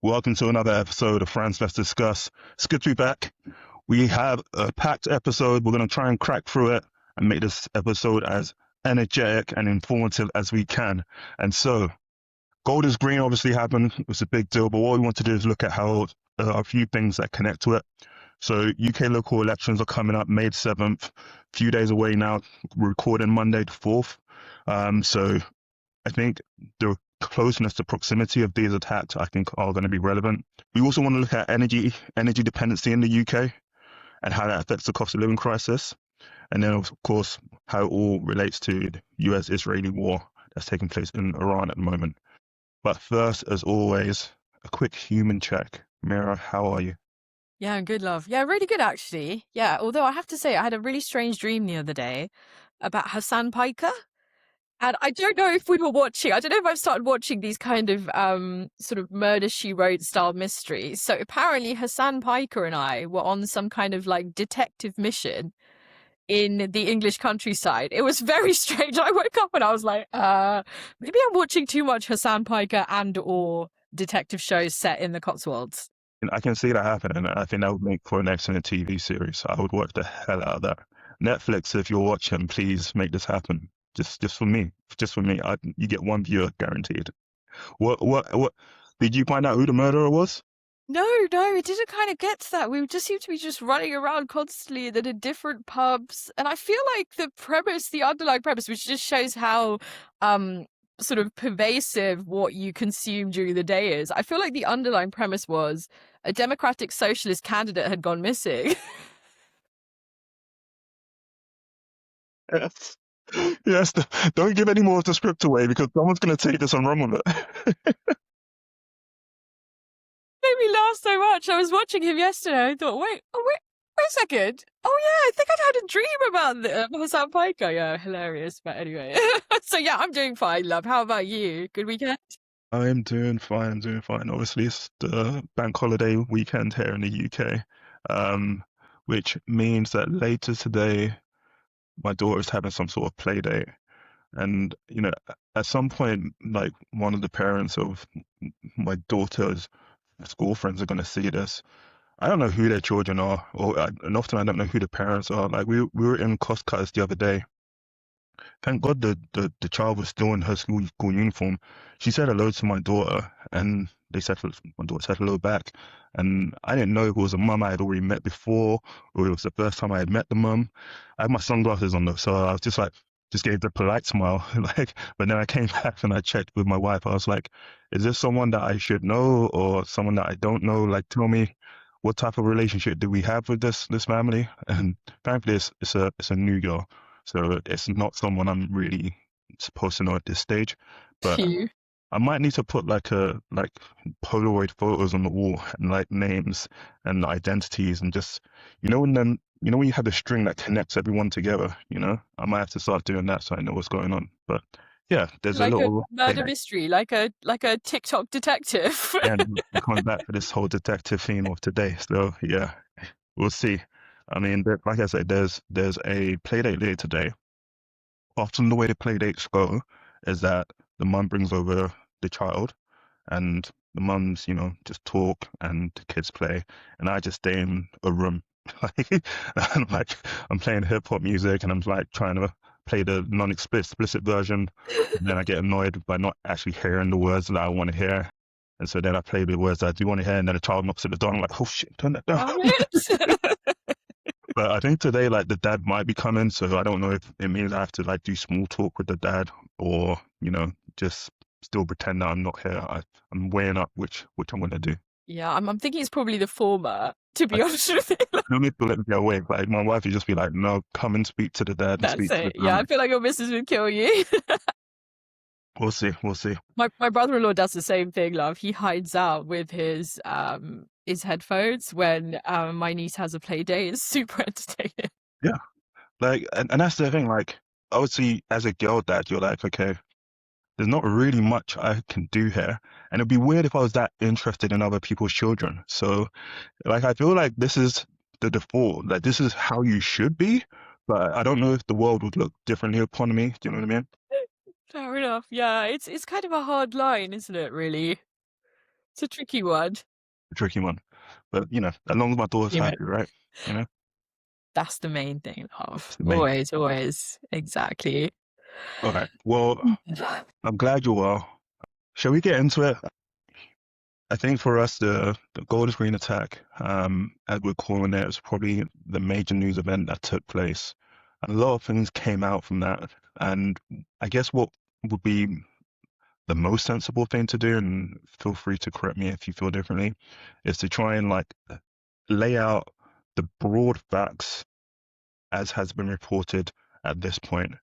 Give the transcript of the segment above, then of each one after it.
Welcome to another episode of Friends Let's Discuss. It's good to be back. We have a packed episode. We're going to try and crack through it and make this episode as energetic and informative as we can. And so, gold is green obviously happened. It was a big deal, but what we want to do is look at how a few things that connect to it. So, UK local elections are coming up May 7th, a few days away now. We're recording Monday the 4th. So, I think the closeness, the proximity of these attacks, I think, are going to be relevant. We also want to look at energy dependency in the UK and how that affects the cost of living crisis. And then, of course, how it all relates to the US-Israeli war that's taking place in Iran at the moment. But first, as always, a quick human check. Mira, how are you? Yeah, I'm good, love. Yeah, really good, actually. Yeah, although I have to say, I had a really strange dream the other day about Hassan Piker. And I don't know if we were watching, I don't know if I've started watching these kind of sort of Murder, She Wrote style mysteries. So apparently Hassan Piker and I were on some kind of like detective mission in the English countryside. It was very strange. I woke up and I was like, maybe I'm watching too much Hassan Piker and or detective shows set in the Cotswolds. I can see that happening. I think that would make for an excellent TV series. I would watch the hell out of that. Netflix, if you're watching, please make this happen. Just for me. You get one viewer guaranteed. What? Did you find out who the murderer was? No, it didn't kind of get to that. We just seem to be just running around constantly that in different pubs. And I feel like the underlying premise, which just shows how sort of pervasive what you consume during the day is. I feel like the underlying premise was a democratic socialist candidate had gone missing. Yes. Yes. Don't give any more of the script away because someone's going to take this and run with it. Made me laugh so much. I was watching him yesterday. I thought, wait a second. Oh yeah, I think I'd had a dream about Hassan Piker. Yeah, hilarious. But anyway, so yeah, I'm doing fine, love. How about you? Good weekend? I'm doing fine. Obviously, it's the bank holiday weekend here in the UK, which means that later today, my daughter is having some sort of play date. And, at some point, like one of the parents of my daughter's school friends are going to see this. I don't know who their children are, and often I don't know who the parents are. Like we were in Costco's the other day. Thank God the child was still in her school uniform. She said hello to my daughter, and my daughter said hello back. And I didn't know if it was a mum I had already met before, or it was the first time I had met the mum. I had my sunglasses on though, so I was just gave the polite smile, but then I came back and I checked with my wife. I was like, is this someone that I should know or someone that I don't know? Like, tell me, what type of relationship do we have with this family? And thankfully, it's a new girl, so it's not someone I'm really supposed to know at this stage. But Phew. I might need to put like Polaroid photos on the wall and like names and identities and just when you have the string that connects everyone together, I might have to start doing that so I know what's going on. But yeah, there's Like a a little murder mystery, like a TikTok detective. and coming back to this whole detective theme of today. So yeah, we'll see. I mean, like I said, there's a play date later today. Often the way the play dates go is that the mum brings over the child and the mums, just talk and the kids play, and I just stay in a room. And I'm playing hip hop music and I'm like trying to play the non-explicit version, and then I get annoyed by not actually hearing the words that I want to hear. And so then I play the words that I do want to hear, and then the child knocks at the door. I'm like, oh shit, turn that down. But I think today, like, the dad might be coming, so I don't know if it means I have to like do small talk with the dad or, just still pretend that I'm not here. I'm weighing up which I'm going to do. Yeah, I'm thinking it's probably the former, to be honest with you. No need to let me get away. Like, my wife would just be like, no, come and speak to the dad and That's speak to the it. Yeah, I family. feel like your missus would kill you. We'll see. My brother-in-law does the same thing, love. He hides out with his headphones when my niece has a play date. It's super entertaining. Yeah. Like, and that's the thing, like, obviously, as a girl dad, you're like, okay, there's not really much I can do here. And it'd be weird if I was that interested in other people's children. So, like, I feel like this is the default. Like, this is how you should be. But I don't know if the world would look differently upon me. Do you know what I mean? Fair enough. Yeah, it's kind of a hard line, isn't it, really? It's a tricky one. A tricky one. But, as long as my daughter's Damn it. happy, right? That's the main thing, It's love. the main thing. Always, always. Exactly. All right. Well, I'm glad you're well. Shall we get into it? I think for us, the Gold Green attack, as we're calling it, was probably the major news event that took place. A lot of things came out from that, and I guess what would be the most sensible thing to do, and feel free to correct me if you feel differently, is to try and lay out the broad facts as has been reported at this point,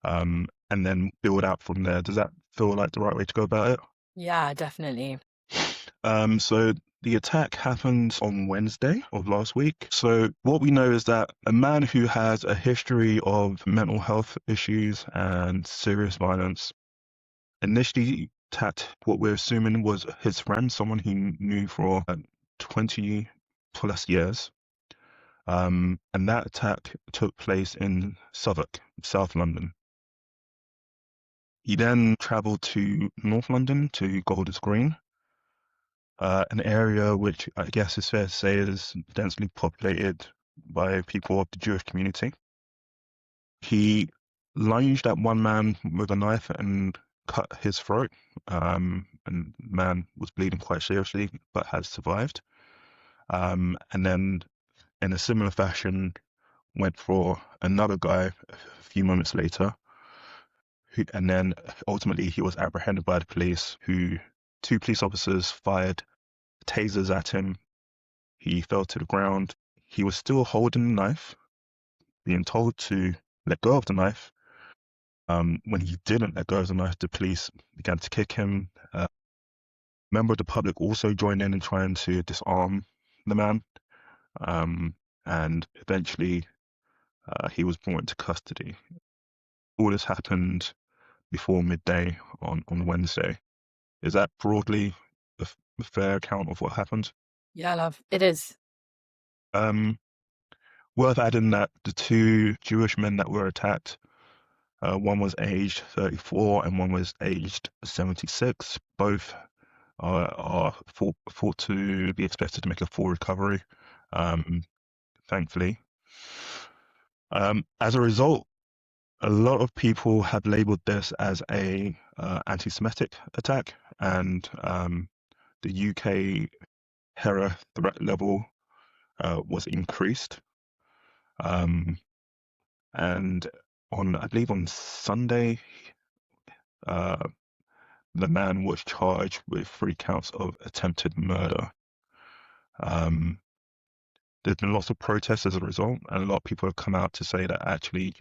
and then build out from there. Does that feel like the right way to go about it? Yeah, definitely. So the attack happened on Wednesday of last week. So what we know is that a man who has a history of mental health issues and serious violence initially attacked what we're assuming was his friend, someone he knew for 20 plus years. And that attack took place in Southwark, South London. He then travelled to North London to Golders Green, an area which I guess is fair to say is densely populated by people of the Jewish community. He lunged at one man with a knife and cut his throat, and the man was bleeding quite seriously but has survived. And then, in a similar fashion, went for another guy a few moments later, and then ultimately he was apprehended by the police, who two police officers fired tasers at him. He fell to the ground. He was still holding the knife, being told to let go of the knife. When he didn't let go of the knife, the police began to kick him. A member of the public also joined in trying to disarm the man. And eventually he was brought into custody. All this happened before midday on Wednesday. Is that broadly a fair account of what happened? Yeah, love. It is. Um, Worth adding that the two Jewish men that were attacked, one was aged 34 and one was aged 76. Both are thought to be expected to make a full recovery, thankfully. As a result, a lot of people have labeled this as a anti-Semitic attack, and the UK terror threat level was increased. And I believe on Sunday, the man was charged with 3 counts of attempted murder. There's been lots of protests as a result, and a lot of people have come out to say that actually,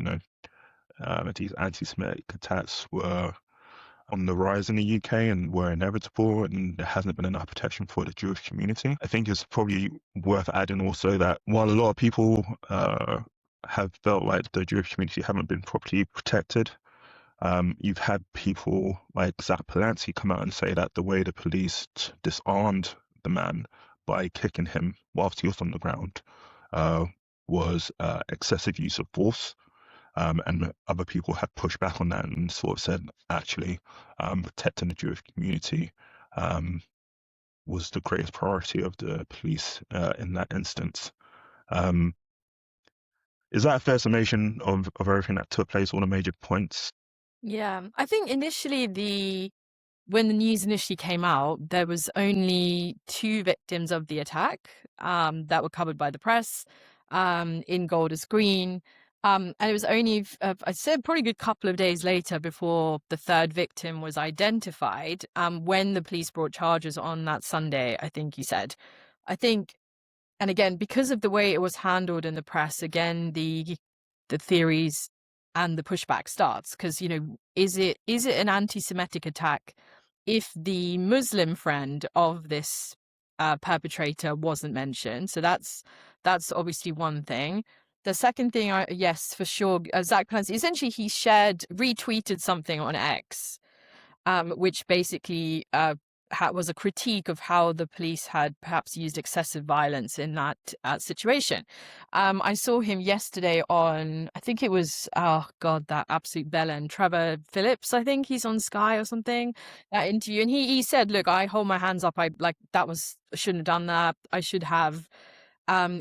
these anti-Semitic attacks were on the rise in the UK and were inevitable, and there hasn't been enough protection for the Jewish community. I think it's probably worth adding also that while a lot of people have felt like the Jewish community haven't been properly protected, you've had people like Zach Polanski come out and say that the way the police disarmed the man by kicking him whilst he was on the ground was excessive use of force. And other people have pushed back on that and sort of said, actually, protecting the Jewish community was the greatest priority of the police in that instance. Is that a fair summation of everything that took place, all the major points? Yeah. I think initially when the news initially came out, there was only 2 victims of the attack that were covered by the press in Golders Green. And it was only, I'd say, probably a good couple of days later before the 3rd victim was identified, when the police brought charges on that Sunday, I think you said. I think, and again, because of the way it was handled in the press, again, the theories and the pushback starts, because, is it an anti-Semitic attack if the Muslim friend of this perpetrator wasn't mentioned? So that's obviously one thing. The second thing, yes, for sure, Zach Polanski, essentially he retweeted something on X, which basically was a critique of how the police had perhaps used excessive violence in that situation. I saw him yesterday on, I think it was, oh God, that absolute bellend, Trevor Phillips, I think he's on Sky or something, that interview. And he said, look, I hold my hands up. I shouldn't have done that. I should have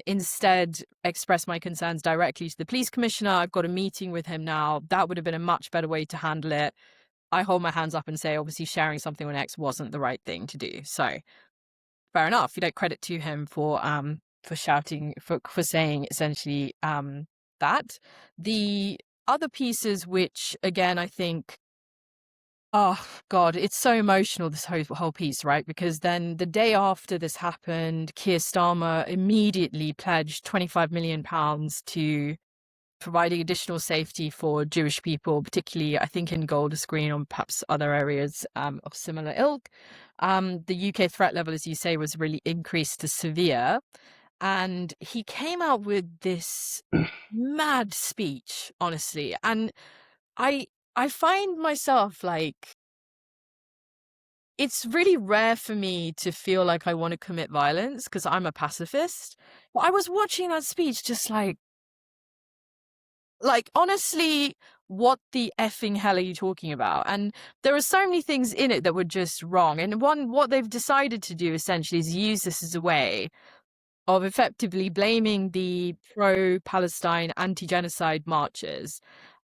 instead expressed my concerns directly to the police commissioner. I've got a meeting with him now. That would have been a much better way to handle it. I hold my hands up and say, obviously, sharing something on X wasn't the right thing to do. So fair enough. You don't credit to him for shouting, for saying essentially that. The other pieces, which again, I think, oh God, it's so emotional, this whole piece, right? Because then the day after this happened, Keir Starmer immediately pledged £25 million to providing additional safety for Jewish people, particularly, I think, in Golders Green or perhaps other areas of similar ilk. The UK threat level, as you say, was really increased to severe. And he came out with this mad speech, honestly. And I find myself like, it's really rare for me to feel like I want to commit violence because I'm a pacifist. But I was watching that speech just like, honestly, what the effing hell are you talking about? And there are so many things in it that were just wrong. And what they've decided to do essentially is use this as a way of effectively blaming the pro-Palestine anti-genocide marches,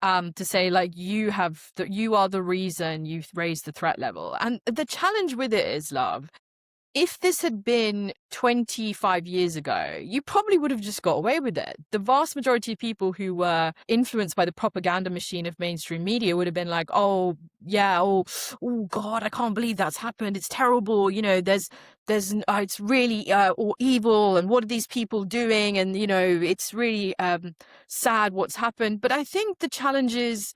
to say, like, you are the reason you've raised the threat level. And the challenge with it is, love, if this had been 25 years ago, you probably would have just got away with it. The vast majority of people who were influenced by the propaganda machine of mainstream media would have been like, oh, yeah, oh God, I can't believe that's happened. It's terrible. You know, it's really or evil. And what are these people doing? And, you know, it's really sad what's happened. But I think the challenge is,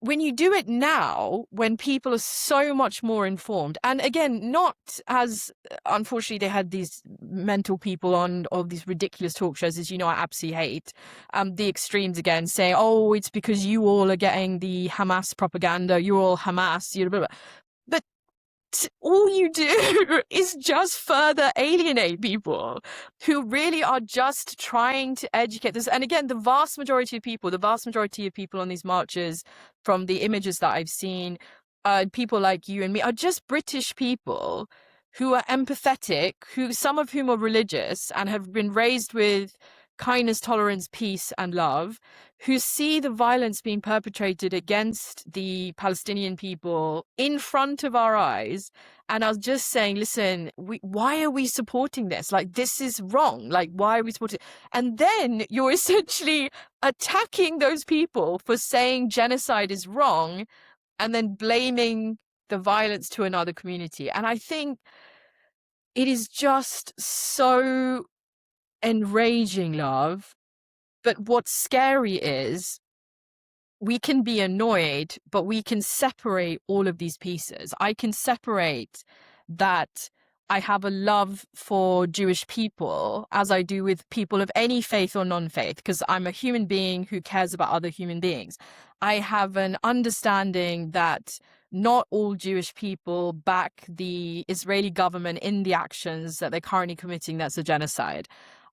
when you do it now, when people are so much more informed, and again, not as, unfortunately, they had these mental people on all these ridiculous talk shows, as you know, I absolutely hate, the extremes again, saying, oh, it's because you all are getting the Hamas propaganda, you're all Hamas, you know, blah, blah. But all you do is just further alienate people who really are just trying to educate this. And again, the vast majority of people on these marches, from the images that I've seen, people like you and me, are just British people who are empathetic, some of whom are religious and have been raised with kindness, tolerance, peace, and love, who see the violence being perpetrated against the Palestinian people in front of our eyes and are just saying, listen, why are we supporting this? Like, this is wrong. Like, why are we supporting it? And then you're essentially attacking those people for saying genocide is wrong and then blaming the violence to another community. And I think it is just so enraging, love. But what's scary is we can be annoyed, but we can separate all of these pieces. I can separate that I have a love for Jewish people, as I do with people of any faith or non-faith, because I'm a human being who cares about other human beings. I have an understanding that not all Jewish people back the Israeli government in the actions that they're currently committing that's a genocide.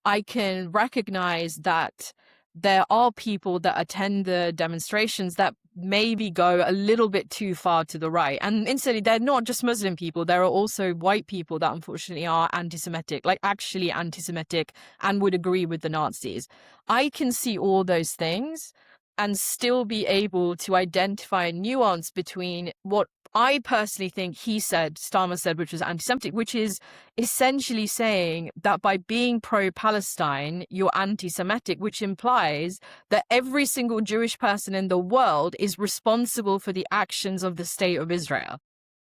I can recognize that there are people that attend the demonstrations that maybe go a little bit too far to the right. And incidentally, they're not just Muslim people. There are also white people that unfortunately are anti-Semitic, like actually anti-Semitic, and would agree with the Nazis. I can see all those things and still be able to identify a nuance between what I personally think Starmer said, which was anti-Semitic, which is essentially saying that by being pro-Palestine, you're anti-Semitic, which implies that every single Jewish person in the world is responsible for the actions of the state of Israel.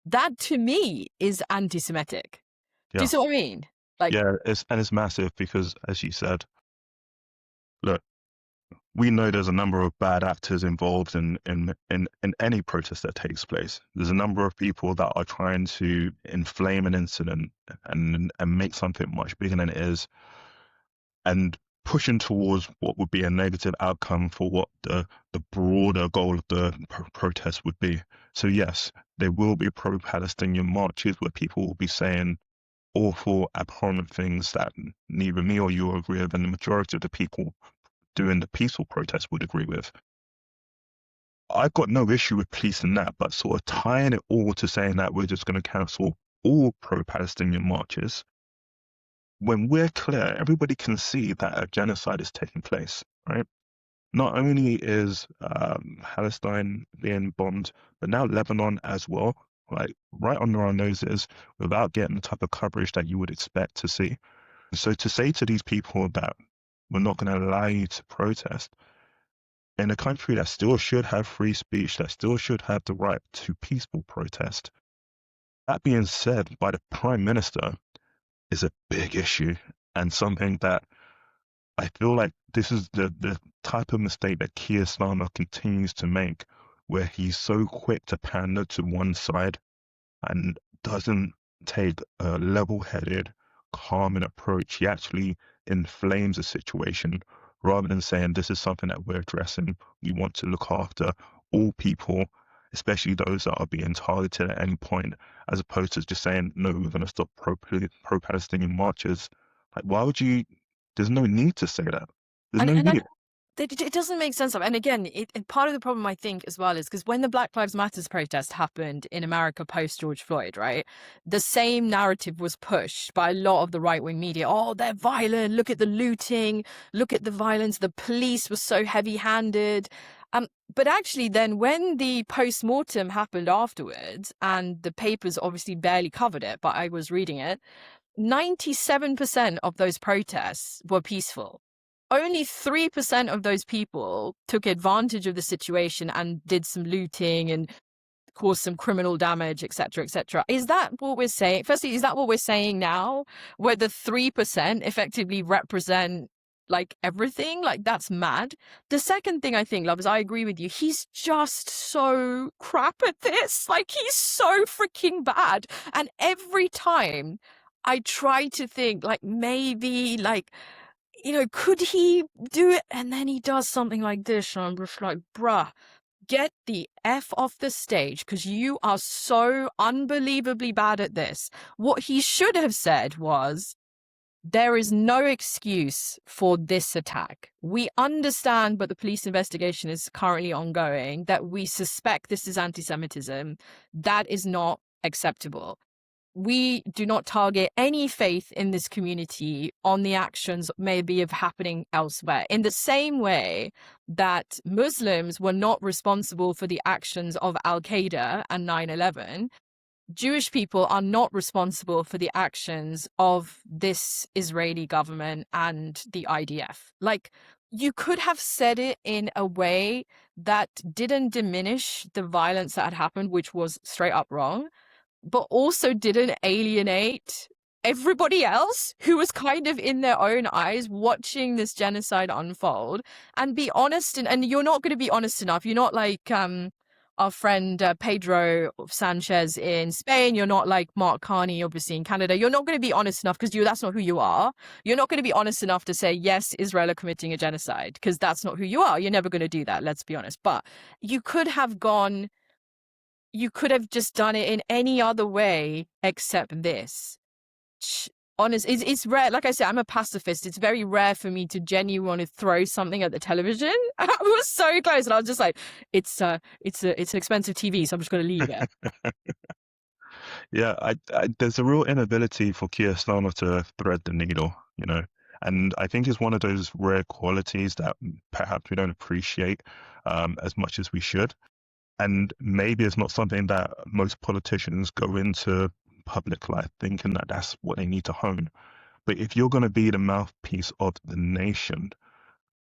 That, to me, is anti-Semitic. Do you Yeah. see what I mean? Like, Yeah, it's massive because, as you said, look, we know there's a number of bad actors involved in any protest that takes place. There's a number of people that are trying to inflame an incident and make something much bigger than it is, and pushing towards what would be a negative outcome for what the broader goal of the protest would be. So yes, there will be pro-Palestinian marches where people will be saying awful, abhorrent things that neither me or you agree with, and the majority of the people doing the peaceful protest would agree with. I've got no issue with policing that, but sort of tying it all to saying that we're just going to cancel all pro-Palestinian marches, when we're clear, everybody can see that a genocide is taking place, right? Not only is Palestine being bombed, but now Lebanon as well, like right under our noses, without getting the type of coverage that you would expect to see. So to say to these people that we're not going to allow you to protest in a country that still should have free speech, that still should have the right to peaceful protest, that being said by the Prime Minister is a big issue and something that I feel like this is the type of mistake that Keir Starmer continues to make, where he's so quick to pander to one side and doesn't take a level-headed, calming approach. He actually inflames the situation rather than saying this is something that we're addressing. We want to look after all people, especially those that are being targeted at any point, as opposed to just saying, no, we're going to stop pro-Palestinian marches. Like, why would you? There's no need to say that. There's no And need. it doesn't make sense. And again, part of the problem I think as well is because when the Black Lives Matters protest happened in America post George Floyd, right, the same narrative was pushed by a lot of the right-wing media. Oh, they're violent. Look at the looting. Look at the violence. The police was so heavy-handed. But actually then when the post-mortem happened afterwards, and the papers obviously barely covered it, but I was reading it, 97% of those protests were peaceful. Only 3% of those people took advantage of the situation and did some looting and caused some criminal damage, etc., etc. Is that what we're saying? Firstly, is that what we're saying now, where the 3% effectively represent like everything? Like, that's mad. The second thing I think, love, is I agree with you. He's just so crap at this. Like, he's so freaking bad. And every time I try to think, like, maybe, like, you know, could he do it? And then he does something like this, and I'm just like, bruh, get the F off the stage, because you are so unbelievably bad at this. What he should have said was, there is no excuse for this attack. We understand, but the police investigation is currently ongoing, that we suspect this is anti-Semitism. That is not acceptable. We do not target any faith in this community on the actions maybe of happening elsewhere. In the same way that Muslims were not responsible for the actions of Al-Qaeda and 9/11, Jewish people are not responsible for the actions of this Israeli government and the IDF. Like, you could have said it in a way that didn't diminish the violence that had happened, which was straight up wrong, but also didn't alienate everybody else who was kind of in their own eyes watching this genocide unfold, and be honest. And you're not going to be honest enough. You're not like our friend Pedro Sanchez in Spain. You're not like Mark Carney, obviously, in Canada. You're not going to be honest enough because that's not who you are. You're not going to be honest enough to say, yes, Israel are committing a genocide, because that's not who you are. You're never going to do that, let's be honest. But you could have just done it in any other way except this. Honest, it's rare. Like I said, I'm a pacifist. It's very rare for me to genuinely want to throw something at the television. I was so close, and I was just like, it's an expensive TV, so I'm just going to leave it. Yeah, there's a real inability for Keir Starmer to thread the needle, you know, and I think it's one of those rare qualities that perhaps we don't appreciate as much as we should. And maybe it's not something that most politicians go into public life thinking that that's what they need to hone. But if you're going to be the mouthpiece of the nation,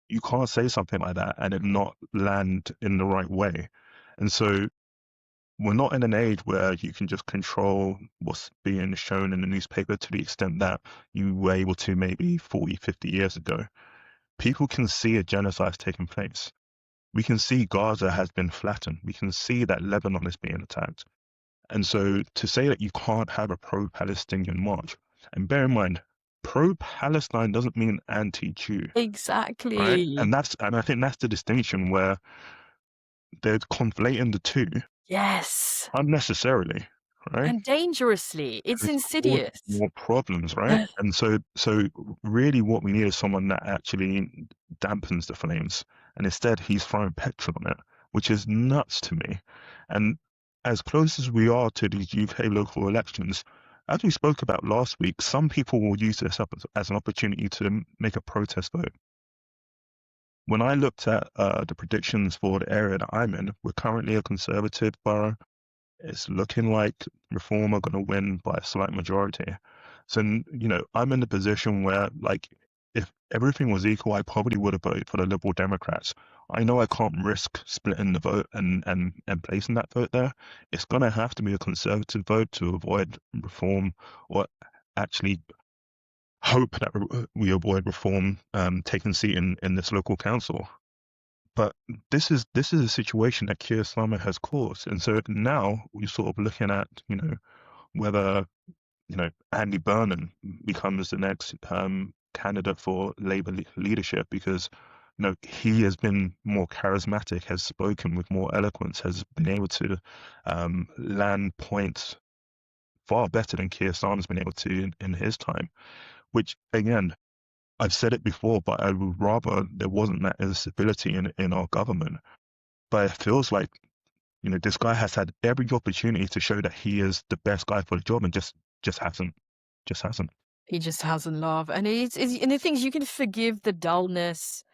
you can't say something like that and it not land in the right way. And so we're not in an age where you can just control what's being shown in the newspaper to the extent that you were able to maybe 40, 50 years ago. People can see a genocide taking place. We can see Gaza has been flattened. We can see that Lebanon is being attacked. And so to say that you can't have a pro-Palestinian march, and bear in mind, pro-Palestine doesn't mean anti-Jew, Exactly. right? And I think that's the distinction where they're conflating the two. Yes. unnecessarily, right? And dangerously. And It's it's caused insidious. more problems, right? And so really what we need is someone that actually dampens the flames. And instead he's throwing petrol on it, which is nuts to me. And as close as we are to these UK local elections, as we spoke about last week, some people will use this up as an opportunity to make a protest vote. When I looked at the predictions for the area that I'm in, we're currently a Conservative borough. It's looking like Reform are going to win by a slight majority. So, I'm in the position where, like, if everything was equal, I probably would have voted for the Liberal Democrats. I know I can't risk splitting the vote and placing that vote there. It's going to have to be a Conservative vote to avoid Reform, or actually hope that we avoid Reform taking a seat in this local council. But this is a situation that Keir Starmer has caused, and so now we're sort of looking at whether Andy Burnham becomes the next candidate for Labour leadership, because he has been more charismatic, has spoken with more eloquence, has been able to land points far better than Keir Starmer's been able to in his time. Which again, I've said it before, but I would rather there wasn't that instability in our government. But it feels like, this guy has had every opportunity to show that he is the best guy for the job and just hasn't. Just hasn't. He just hasn't love. And and the things you can forgive the dullness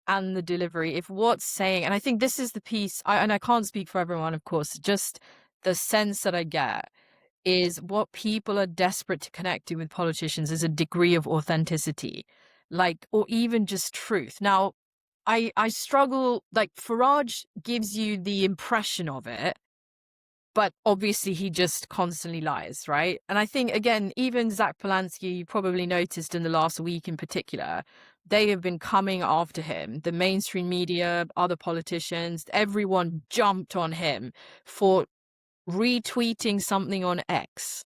and the delivery if what's saying, and I think this is the piece, and I can't speak for everyone, of course, just the sense that I get is what people are desperate to connect to with politicians is a degree of authenticity, like, or even just truth. Now, I struggle, like, Farage gives you the impression of it, but obviously he just constantly lies, right? And I think, again, even Zach Polanski, you probably noticed in the last week in particular, they have been coming after him. The mainstream media, other politicians, everyone jumped on him for retweeting something on X.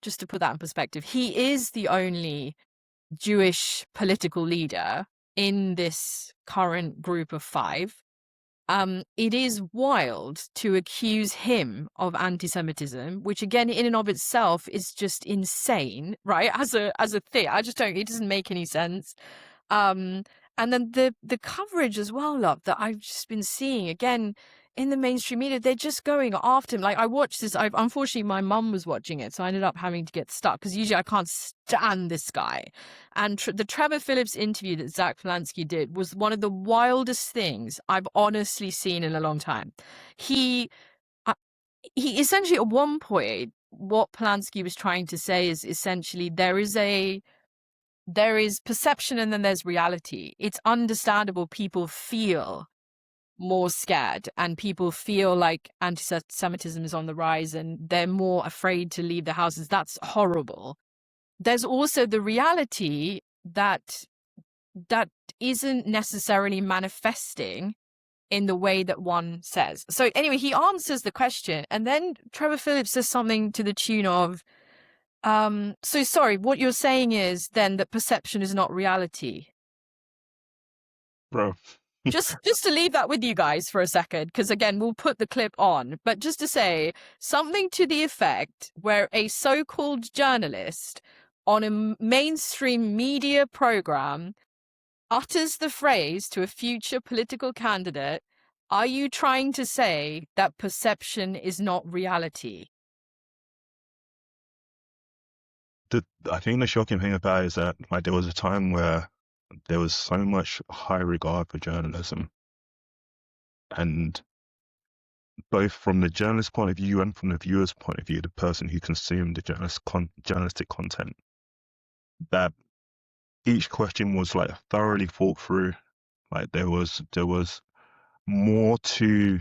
Just to put that in perspective, he is the only Jewish political leader in this current group of five. It is wild to accuse him of anti-Semitism, which again, in and of itself, is just insane, right? As a thing, I just don't. It doesn't make any sense. Um, and then the coverage as well, love, that I've just been seeing again in the mainstream media, they're just going after him. Like, I watched this. Unfortunately, my mum was watching it, so I ended up having to get stuck because usually I can't stand this guy. And the Trevor Phillips interview that Zach Polanski did was one of the wildest things I've honestly seen in a long time. He uh, he essentially, at one point, what Polanski was trying to say is essentially there is perception and then there's reality. It's understandable people feel more scared and people feel like anti-Semitism is on the rise and they're more afraid to leave their houses. That's horrible. There's also the reality that that isn't necessarily manifesting in the way that one says. So anyway, he answers the question, and then Trevor Phillips says something to the tune of, so sorry, what you're saying is then that perception is not reality. Bro. Just to leave that with you guys for a second, because again, we'll put the clip on, but just to say something to the effect where a so-called journalist on a mainstream media program utters the phrase to a future political candidate, are you trying to say that perception is not reality? I think the shocking thing about it is that, like, there was a time where there was so much high regard for journalism, and both from the journalist point of view and from the viewer's point of view, the person who consumed the journalistic content, that each question was like thoroughly thought through. Like, there was more to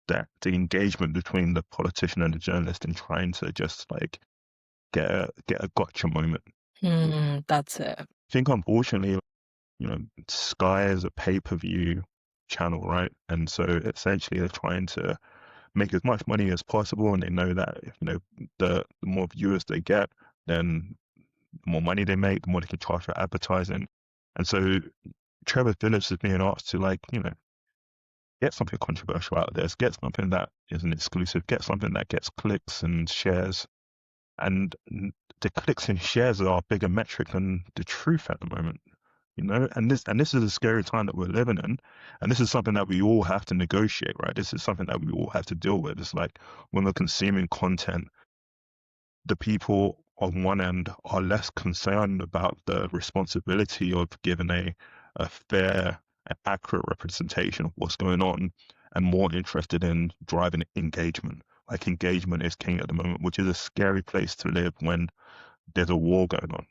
that, the engagement between the politician and the journalist in trying to just like get a gotcha moment. That's it. I think unfortunately, Sky is a pay-per-view channel, right? And so essentially they're trying to make as much money as possible, and they know that if the more viewers they get, then the more money they make, the more they can charge for advertising. And so Trevor Phillips is being asked to, like, get something controversial out there, get something that isn't exclusive, get something that gets clicks and shares. And the clicks and shares are a bigger metric than the truth at the moment, you know. And this is a scary time that we're living in, and this is something that we all have to negotiate, right? This is something that we all have to deal with. It's like when we're consuming content, the people on one end are less concerned about the responsibility of giving a fair and accurate representation of what's going on, and more interested in driving engagement. Like engagement is king at the moment, which is a scary place to live when there's a war going on.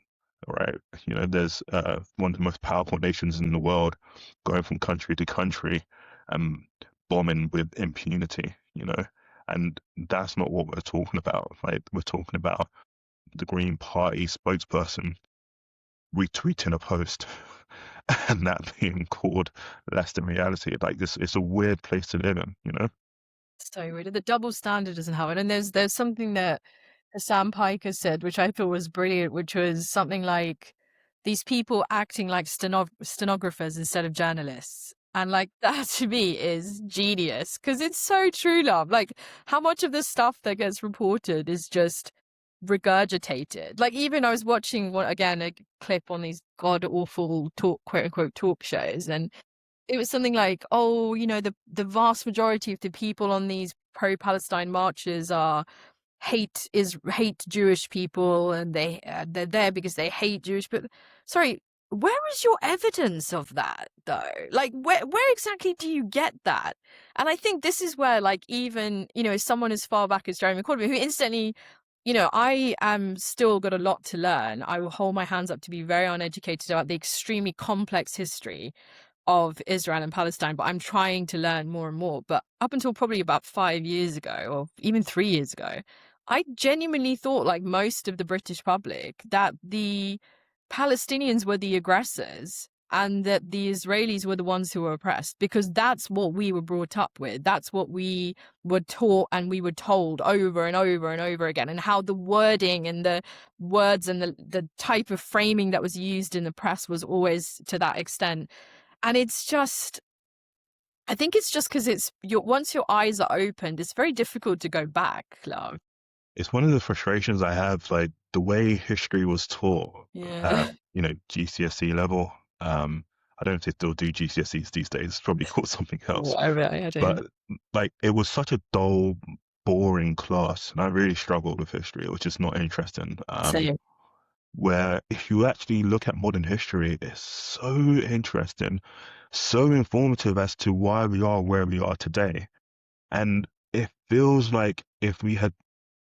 Right? You know, there's one of the most powerful nations in the world going from country to country, um, bombing with impunity. You know, and that's not what we're talking about. Like we're talking about the Green Party spokesperson retweeting a post and that being called less than reality. Like this, it's a weird place to live in, you know? So weird. The double standard doesn't have it. And there's something that Sam Piker said, which I thought was brilliant, which was something like these people acting like stenographers instead of journalists. And like that to me is genius because it's so true, love. Like how much of the stuff that gets reported is just regurgitated. Like even I was watching a clip on these god awful talk, quote unquote, talk shows, and it was something like, oh, you know, the vast majority of the people on these pro-Palestine marches hate Jewish people, and they're there because they hate Jewish people. Sorry, where is your evidence of that though? Like where exactly do you get that? And I think this is where, like, even, you know, someone as far back as Jeremy Corbyn, who instantly, you know, I am still got a lot to learn. I will hold my hands up to be very uneducated about the extremely complex history of Israel and Palestine, but I'm trying to learn more and more. But up until probably about 5 years ago, or even 3 years ago, I genuinely thought, like most of the British public, that the Palestinians were the aggressors and that the Israelis were the ones who were oppressed, because that's what we were brought up with. That's what we were taught and we were told over and over and over again, and how the wording and the words and the type of framing that was used in the press was always to that extent. And it's just, I think it's just because once your eyes are opened, it's very difficult to go back, love. It's one of the frustrations I have, like the way history was taught Yeah. at, you know, GCSE level. I don't know if they still do GCSEs these days. It's probably called something else. I don't. But like it was such a dull, boring class, and I really struggled with history. It was just not interesting. Same. Where if you actually look at modern history, it's so interesting, so informative as to why we are where we are today. And it feels like if we had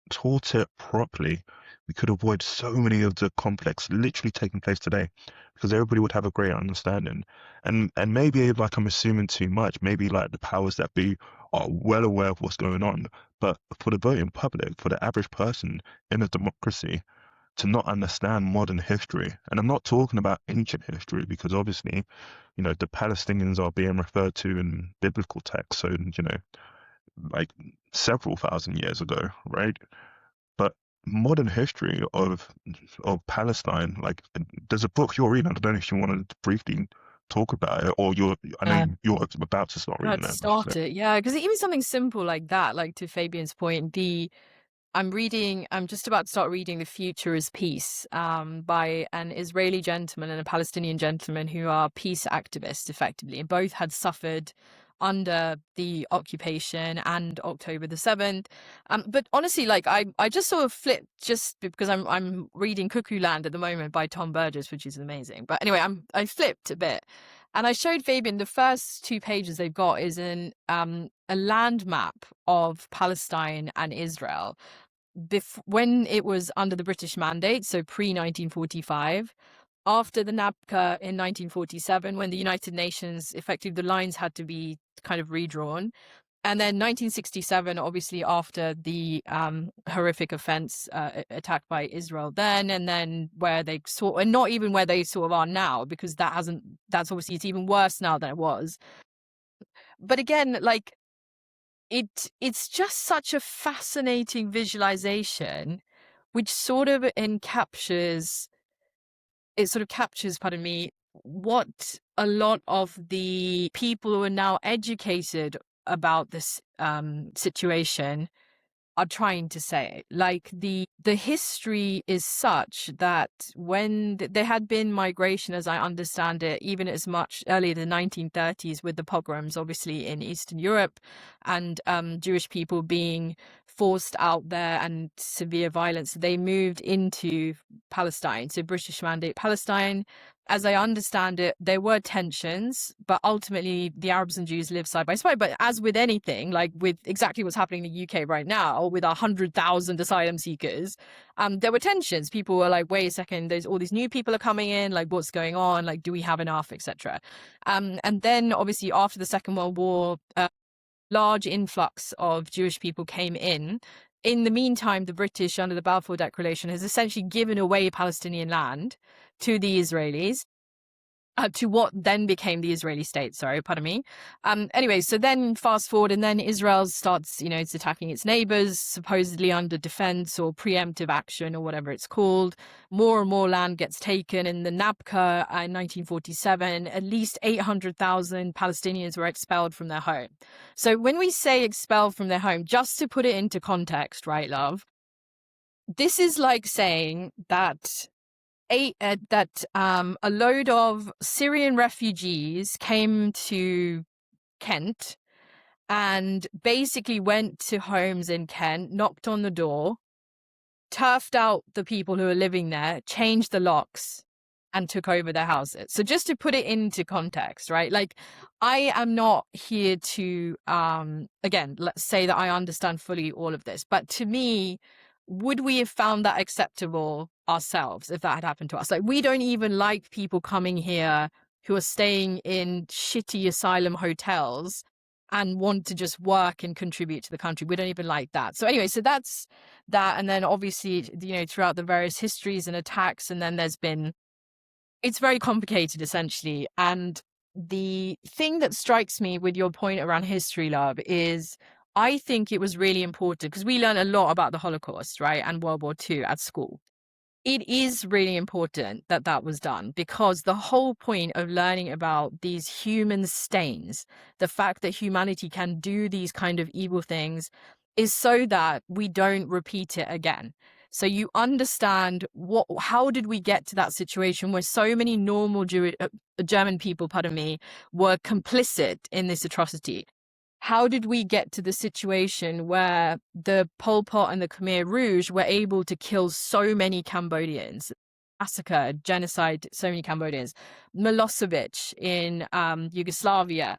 taught it properly, we could avoid so many of the complex literally taking place today, because everybody would have a great understanding. And maybe like I'm assuming too much, maybe like the powers that be are well aware of what's going on. But for the voting public, for the average person in a democracy, to not understand modern history. And I'm not talking about ancient history, because obviously, you know, the Palestinians are being referred to in biblical texts, so, you know, like several thousand years ago, right? But modern history of Palestine, like there's a book you're reading. I don't know if you want to briefly talk about it, or I know you're about to start reading Let's it. start it. Yeah, because even something simple like that, like to Fabian's point, I'm just about to start reading The Future is Peace, by an Israeli gentleman and a Palestinian gentleman who are peace activists, effectively, and both had suffered under the occupation and October the 7th. But honestly, like I just sort of flipped, just because I'm reading Cuckoo Land at the moment by Tom Burgess, which is amazing. But anyway, I flipped a bit. And I showed Fabian the first 2 pages they've got is a land map of Palestine and Israel when it was under the British Mandate, so pre-1945, after the NABCA in 1947, when the United Nations, effectively the lines had to be kind of redrawn. And then 1967, obviously after the horrific offense attack by Israel then, and then where they sort, and not even where they sort of are now, because that's obviously, it's even worse now than it was. But again, like, it's just such a fascinating visualization, which sort of captures, pardon me, what a lot of the people who are now educated about this situation are trying to say. Like the history is such that when there had been migration, as I understand it, even as much earlier the 1930s with the pogroms, obviously in Eastern Europe, and Jewish people being forced out there and severe violence, they moved into Palestine. So British Mandate Palestine. As I understand it, there were tensions, but ultimately the Arabs and Jews live side by side. But as with anything, like with exactly what's happening in the UK right now, with 100,000 asylum seekers, there were tensions. People were like, wait a second, there's all these new people are coming in, like what's going on? Like, do we have enough, etc. And then obviously after the Second World War, large influx of Jewish people came in. In the meantime, the British, under the Balfour Declaration, has essentially given away Palestinian land to the Israelis, to what then became the Israeli state. Sorry, pardon me. Anyway, so then fast forward, and then Israel starts, it's attacking its neighbors, supposedly under defense or preemptive action or whatever it's called. More and more land gets taken. In the Nakba in 1947, at least 800,000 Palestinians were expelled from their home. So when we say expelled from their home, just to put it into context, right, love? This is like saying that a load of Syrian refugees came to Kent and basically went to homes in Kent, knocked on the door, turfed out the people who were living there, changed the locks, and took over their houses. So just to put it into context, right? Like, I am not here to, again, let's say that I understand fully all of this, but to me, would we have found that acceptable ourselves if that had happened to us? Like, we don't even like people coming here who are staying in shitty asylum hotels and want to just work and contribute to the country. We don't even like that. So anyway, so that's that. And then obviously, throughout the various histories and attacks, and then it's very complicated essentially. And the thing that strikes me with your point around history, love, is I think it was really important because we learn a lot about the Holocaust, right, and World War II at school. It is really important that that was done because the whole point of learning about these human stains, the fact that humanity can do these kind of evil things, is so that we don't repeat it again. So you understand how did we get to that situation where so many normal German people, pardon me, were complicit in this atrocity? How did we get to the situation where the Pol Pot and the Khmer Rouge were able to kill so many Cambodians, massacre, genocide, so many Cambodians, Milosevic in Yugoslavia?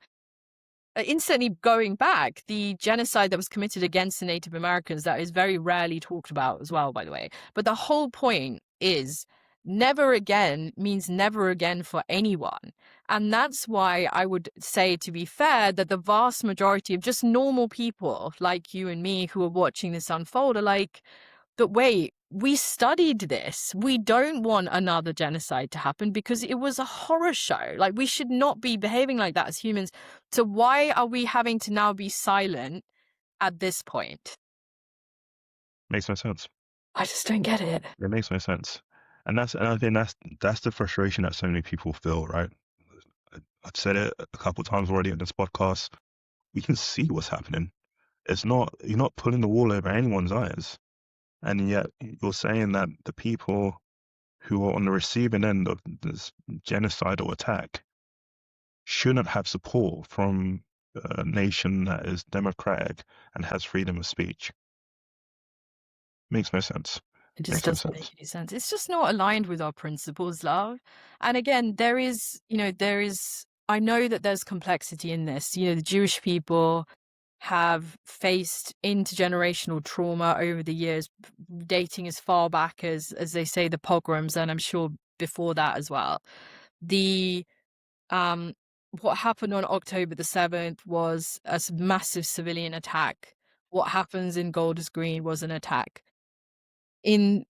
Instantly going back, the genocide that was committed against the Native Americans, that is very rarely talked about as well, by the way. But the whole point is never again means never again for anyone. And that's why I would say, to be fair, that the vast majority of just normal people like you and me who are watching this unfold are like, but wait, we studied this. We don't want another genocide to happen because it was a horror show. Like, we should not be behaving like that as humans. So why are we having to now be silent at this point? Makes no sense. I just don't get it. It makes no sense. And I think that's the frustration that so many people feel, right? I've said it a couple of times already in this podcast. We can see what's happening. You're not pulling the wool over anyone's eyes. And yet you're saying that the people who are on the receiving end of this genocidal attack shouldn't have support from a nation that is democratic and has freedom of speech. Makes no sense. It just Makes no doesn't sense. make any sense. It's just not aligned with our principles, love. And again, I know that there's complexity in this. The Jewish people have faced intergenerational trauma over the years, dating as far back as they say, the pogroms, and I'm sure before that as well. The what happened on October the 7th was a massive civilian attack. What happens in Golders Green was an attack. In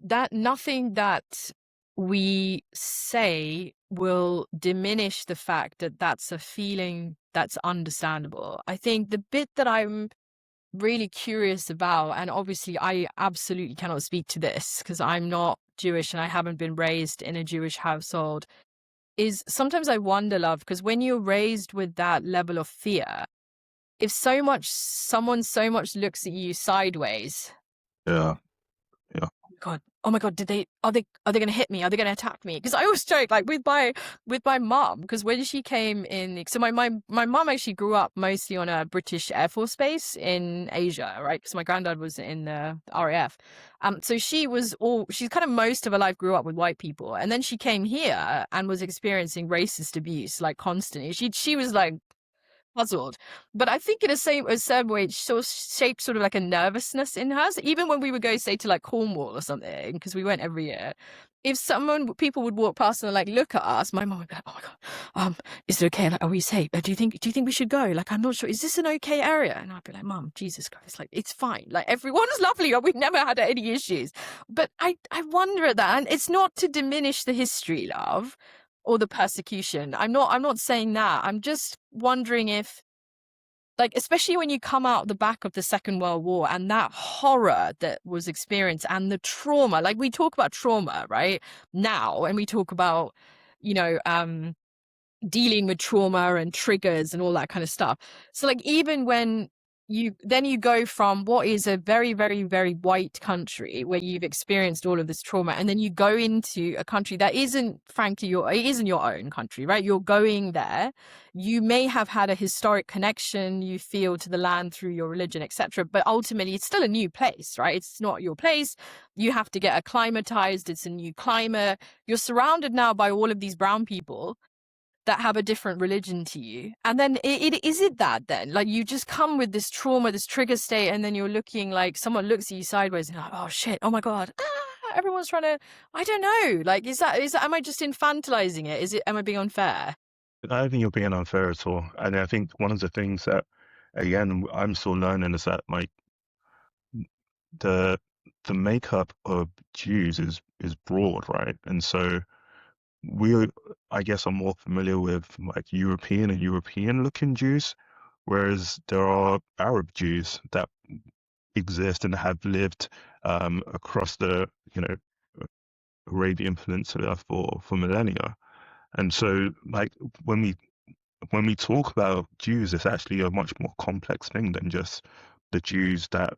that, nothing that we say will diminish the fact that that's a feeling that's understandable. I think the bit that I'm really curious about, and obviously I absolutely cannot speak to this because I'm not Jewish and I haven't been raised in a Jewish household is sometimes I wonder, love, because when you're raised with that level of fear, if someone so much looks at you sideways, Yeah, yeah, God, oh my God, are they going to hit me? Are they going to attack me? Because I always joke like with my mom, because when she came in, so my mom actually grew up mostly on a British Air Force base in Asia, right? Because my granddad was in the RAF. So she's kind of most of her life grew up with white people, and then she came here and was experiencing racist abuse like constantly. She was like puzzled. But I think in a same way, it sort of shaped sort of like a nervousness in her. So even when we would go, say, to like Cornwall or something, because we went every year, if people would walk past and like look at us, my mom would be like, "Oh my God, is it okay? Like, are we safe? Do you think we should go? Like, I'm not sure. Is this an okay area?" And I'd be like, "Mom, Jesus Christ, like it's fine. Like everyone's lovely. We've never had any issues." But I wonder at that, and it's not to diminish the history, love, or the persecution. I'm not saying that. I'm just wondering if, like, especially when you come out the back of the Second World War and that horror that was experienced and the trauma, like we talk about trauma, right? Now, and we talk about, you know, dealing with trauma and triggers and all that kind of stuff. So like even when you go from what is a very, very, very white country where you've experienced all of this trauma, and then you go into a country that isn't, frankly, it isn't your own country, right? You're going there. You may have had a historic connection, you feel, to the land through your religion, etc. But ultimately it's still a new place, right? It's not your place. You have to get acclimatized. It's a new climate. You're surrounded now by all of these brown people that have a different religion to you. And then is it that then? Like you just come with this trauma, this trigger state, and then you're looking like someone looks at you sideways and you're like, oh shit, oh my God. Everyone's trying to, I don't know. Like, am I just infantilizing it? Am I being unfair? I don't think you're being unfair at all. And I think one of the things that, again, I'm still learning is that like the the makeup of Jews is broad, right? And so we, I guess, are more familiar with like European and European looking Jews, whereas there are Arab Jews that exist and have lived across the, you know, Arabian Peninsula for millennia. And so, like when we talk about Jews, it's actually a much more complex thing than just the Jews that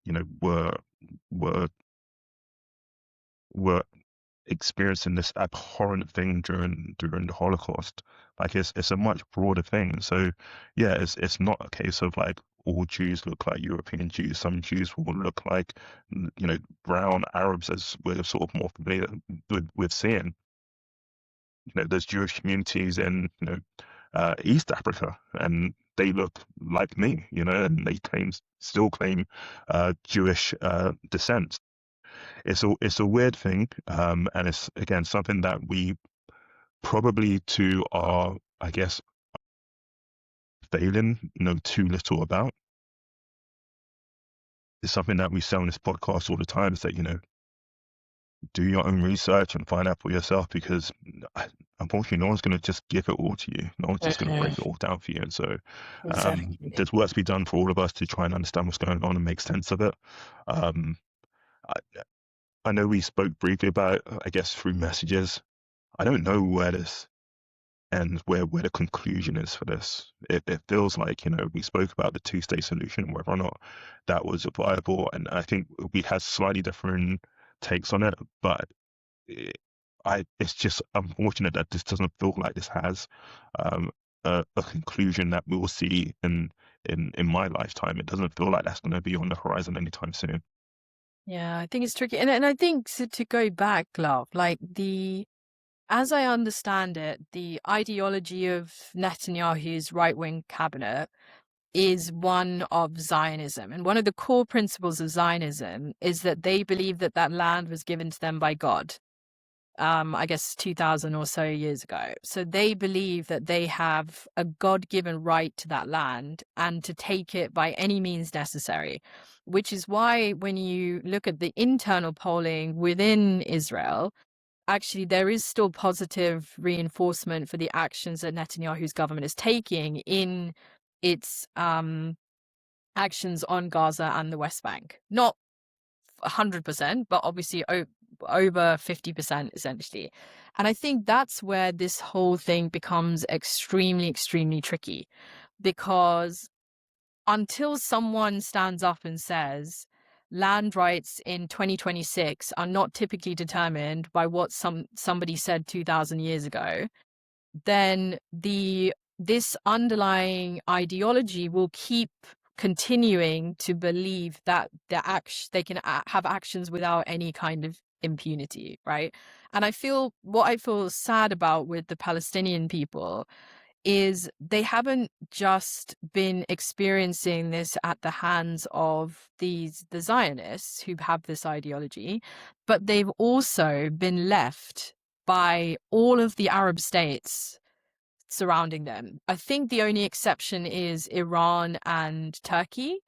you know were were experiencing this abhorrent thing during the Holocaust. Like it's a much broader thing. So yeah, it's not a case of like all Jews look like European Jews. Some Jews will look like, you know, brown Arabs, as we're sort of more familiar with seeing. You know, there's Jewish communities in, you know, East Africa, and they look like me, you know, and they still claim Jewish descent. It's a weird thing, and it's again something that we probably to our, I guess, failing know too little about. It's something that we say on this podcast all the time, is that, you know, do your own research and find out for yourself, because unfortunately no one's going to just give it all to you. No one's just going to break it all down for you. And so Exactly. there's work to be done for all of us to try and understand what's going on and make sense of it. Um, I, I know we spoke briefly about, I guess, through messages. I don't know where this ends, where the conclusion is for this. It feels like, you know, we spoke about the two-state solution, whether or not that was viable, and I think we had slightly different takes on it, but it's just unfortunate that this doesn't feel like this has um, a conclusion that we will see in my lifetime. It doesn't feel like that's going to be on the horizon anytime soon. Yeah, I think it's tricky. And I think to go back, love, like as I understand it, the ideology of Netanyahu's right-wing cabinet is one of Zionism. And one of the core principles of Zionism is that they believe that that land was given to them by God, I guess 2000 or so years ago. So they believe that they have a God-given right to that land and to take it by any means necessary, which is why when you look at the internal polling within Israel, actually there is still positive reinforcement for the actions that Netanyahu's government is taking in its actions on Gaza and the West Bank. Not 100%, but obviously over 50% essentially. And I think that's where this whole thing becomes extremely, extremely tricky, because until someone stands up and says land rights in 2026 are not typically determined by what somebody said 2000 years ago, then this underlying ideology will keep continuing to believe that they can have actions without any kind of impunity, right? And what I feel sad about with the Palestinian people is they haven't just been experiencing this at the hands of the Zionists who have this ideology, but they've also been left by all of the Arab states surrounding them. I think the only exception is Iran and Turkey,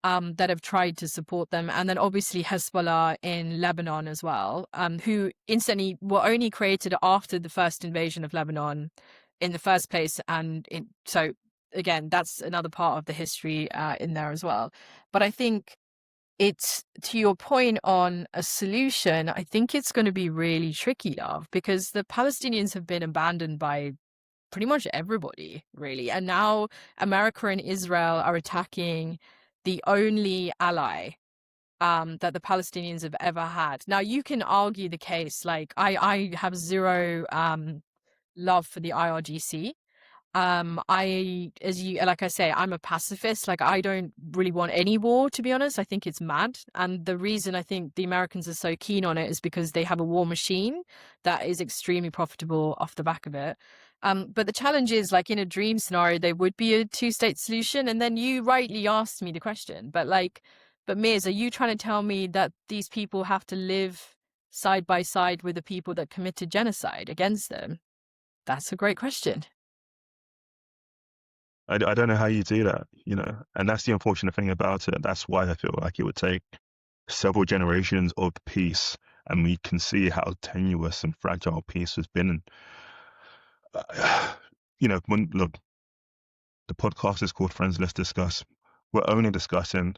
that have tried to support them. And then obviously Hezbollah in Lebanon as well, who instantly were only created after the first invasion of Lebanon in the first place. So again, that's another part of the history in there as well. But I think it's, to your point on a solution, I think it's going to be really tricky, love, because the Palestinians have been abandoned by pretty much everybody, really. And now America and Israel are attacking the only ally that the Palestinians have ever had. Now, you can argue the case, like, I have zero love for the IRGC. Like I say, I'm a pacifist. Like, I don't really want any war, to be honest. I think it's mad. And the reason I think the Americans are so keen on it is because they have a war machine that is extremely profitable off the back of it. But the challenge is, like, in a dream scenario, there would be a two-state solution. And then you rightly asked me the question, but Miz, are you trying to tell me that these people have to live side by side with the people that committed genocide against them? That's a great question. I don't know how you do that, and that's the unfortunate thing about it. That's why I feel like it would take several generations of peace, and we can see how tenuous and fragile peace has been. Look, the podcast is called Friends Let's Discuss. We're only discussing.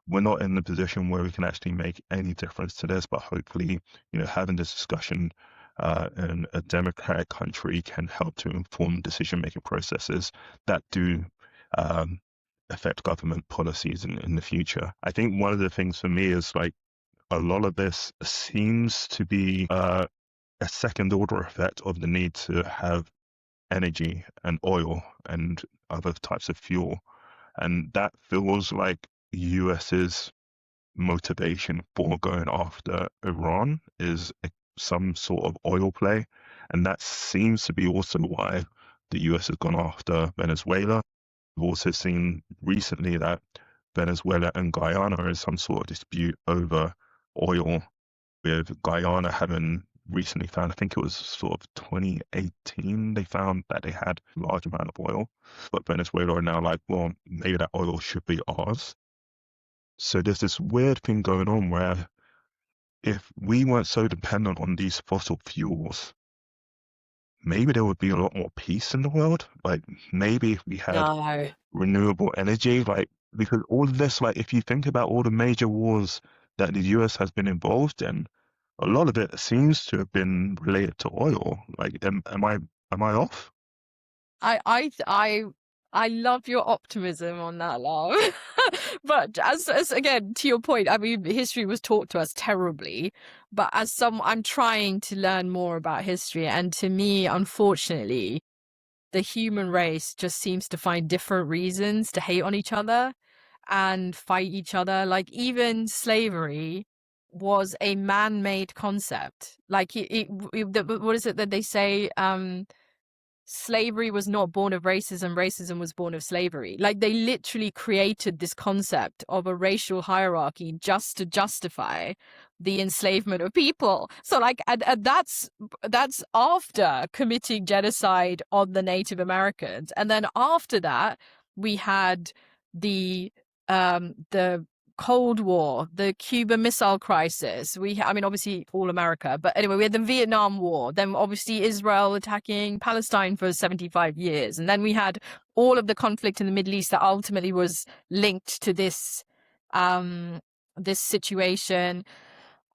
We're not in the position where we can actually make any difference to this, but hopefully, having this discussion in a democratic country can help to inform decision-making processes that do affect government policies in the future. I think one of the things for me is, like, a lot of this seems to be a second-order effect of the need to have energy and oil and other types of fuel. And that feels like US's motivation for going after Iran is some sort of oil play. And that seems to be also why the US has gone after Venezuela. We've also seen recently that Venezuela and Guyana are in some sort of dispute over oil, with Guyana having recently found, I think it was sort of 2018, they found that they had a large amount of oil. But Venezuela are now like, well, maybe that oil should be ours. So there's this weird thing going on where if we weren't so dependent on these fossil fuels, maybe there would be a lot more peace in the world. Like, maybe if we had No. renewable energy, like, because all of this, like, if you think about all the major wars that the US has been involved in, a lot of it seems to have been related to oil. Like, am I off? I love your optimism on that, love. But as again, to your point, I mean, history was taught to us terribly. But I'm trying to learn more about history, and to me, unfortunately, the human race just seems to find different reasons to hate on each other and fight each other. Like, even slavery was a man-made concept. Like, what is it that they say? Slavery was not born of racism, racism was born of slavery. Like, they literally created this concept of a racial hierarchy just to justify the enslavement of people. So, like, and that's after committing genocide on the Native Americans. And then after that, we had the Cold War, the Cuban Missile Crisis. I mean, obviously all America, but anyway, we had the Vietnam War. Then obviously Israel attacking Palestine for 75 years. And then we had all of the conflict in the Middle East that ultimately was linked to this situation.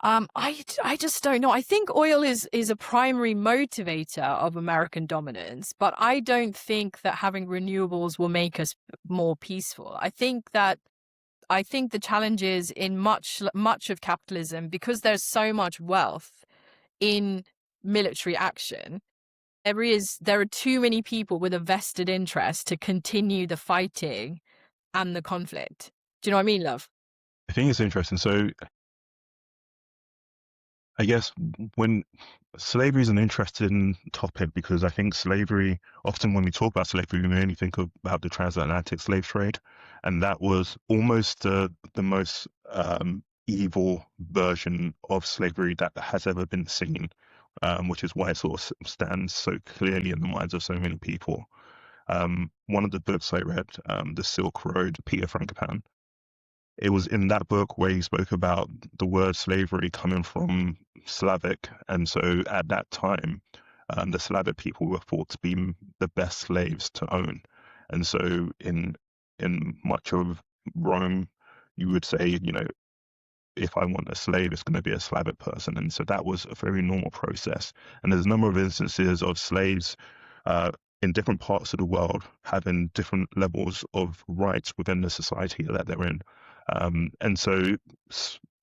I just don't know. I think oil is a primary motivator of American dominance, but I don't think that having renewables will make us more peaceful. I think the challenge is in much of capitalism, because there's so much wealth in military action. There are too many people with a vested interest to continue the fighting and the conflict. Do you know what I mean, love? I think it's interesting. So I guess when slavery is an interesting topic because I think slavery, often when we talk about slavery, we only think about the transatlantic slave trade, and that was almost the most evil version of slavery that has ever been seen, which is why it sort of stands so clearly in the minds of so many people. One of the books I read, The Silk Road, Peter Frankopan, it was in that book where he spoke about the word slavery coming from Slavic. And so at that time, the Slavic people were thought to be the best slaves to own. And so in much of Rome, you would say, you know, if I want a slave, it's going to be a Slavic person. And so that was a very normal process. And there's a number of instances of slaves in different parts of the world having different levels of rights within the society that they're in. And so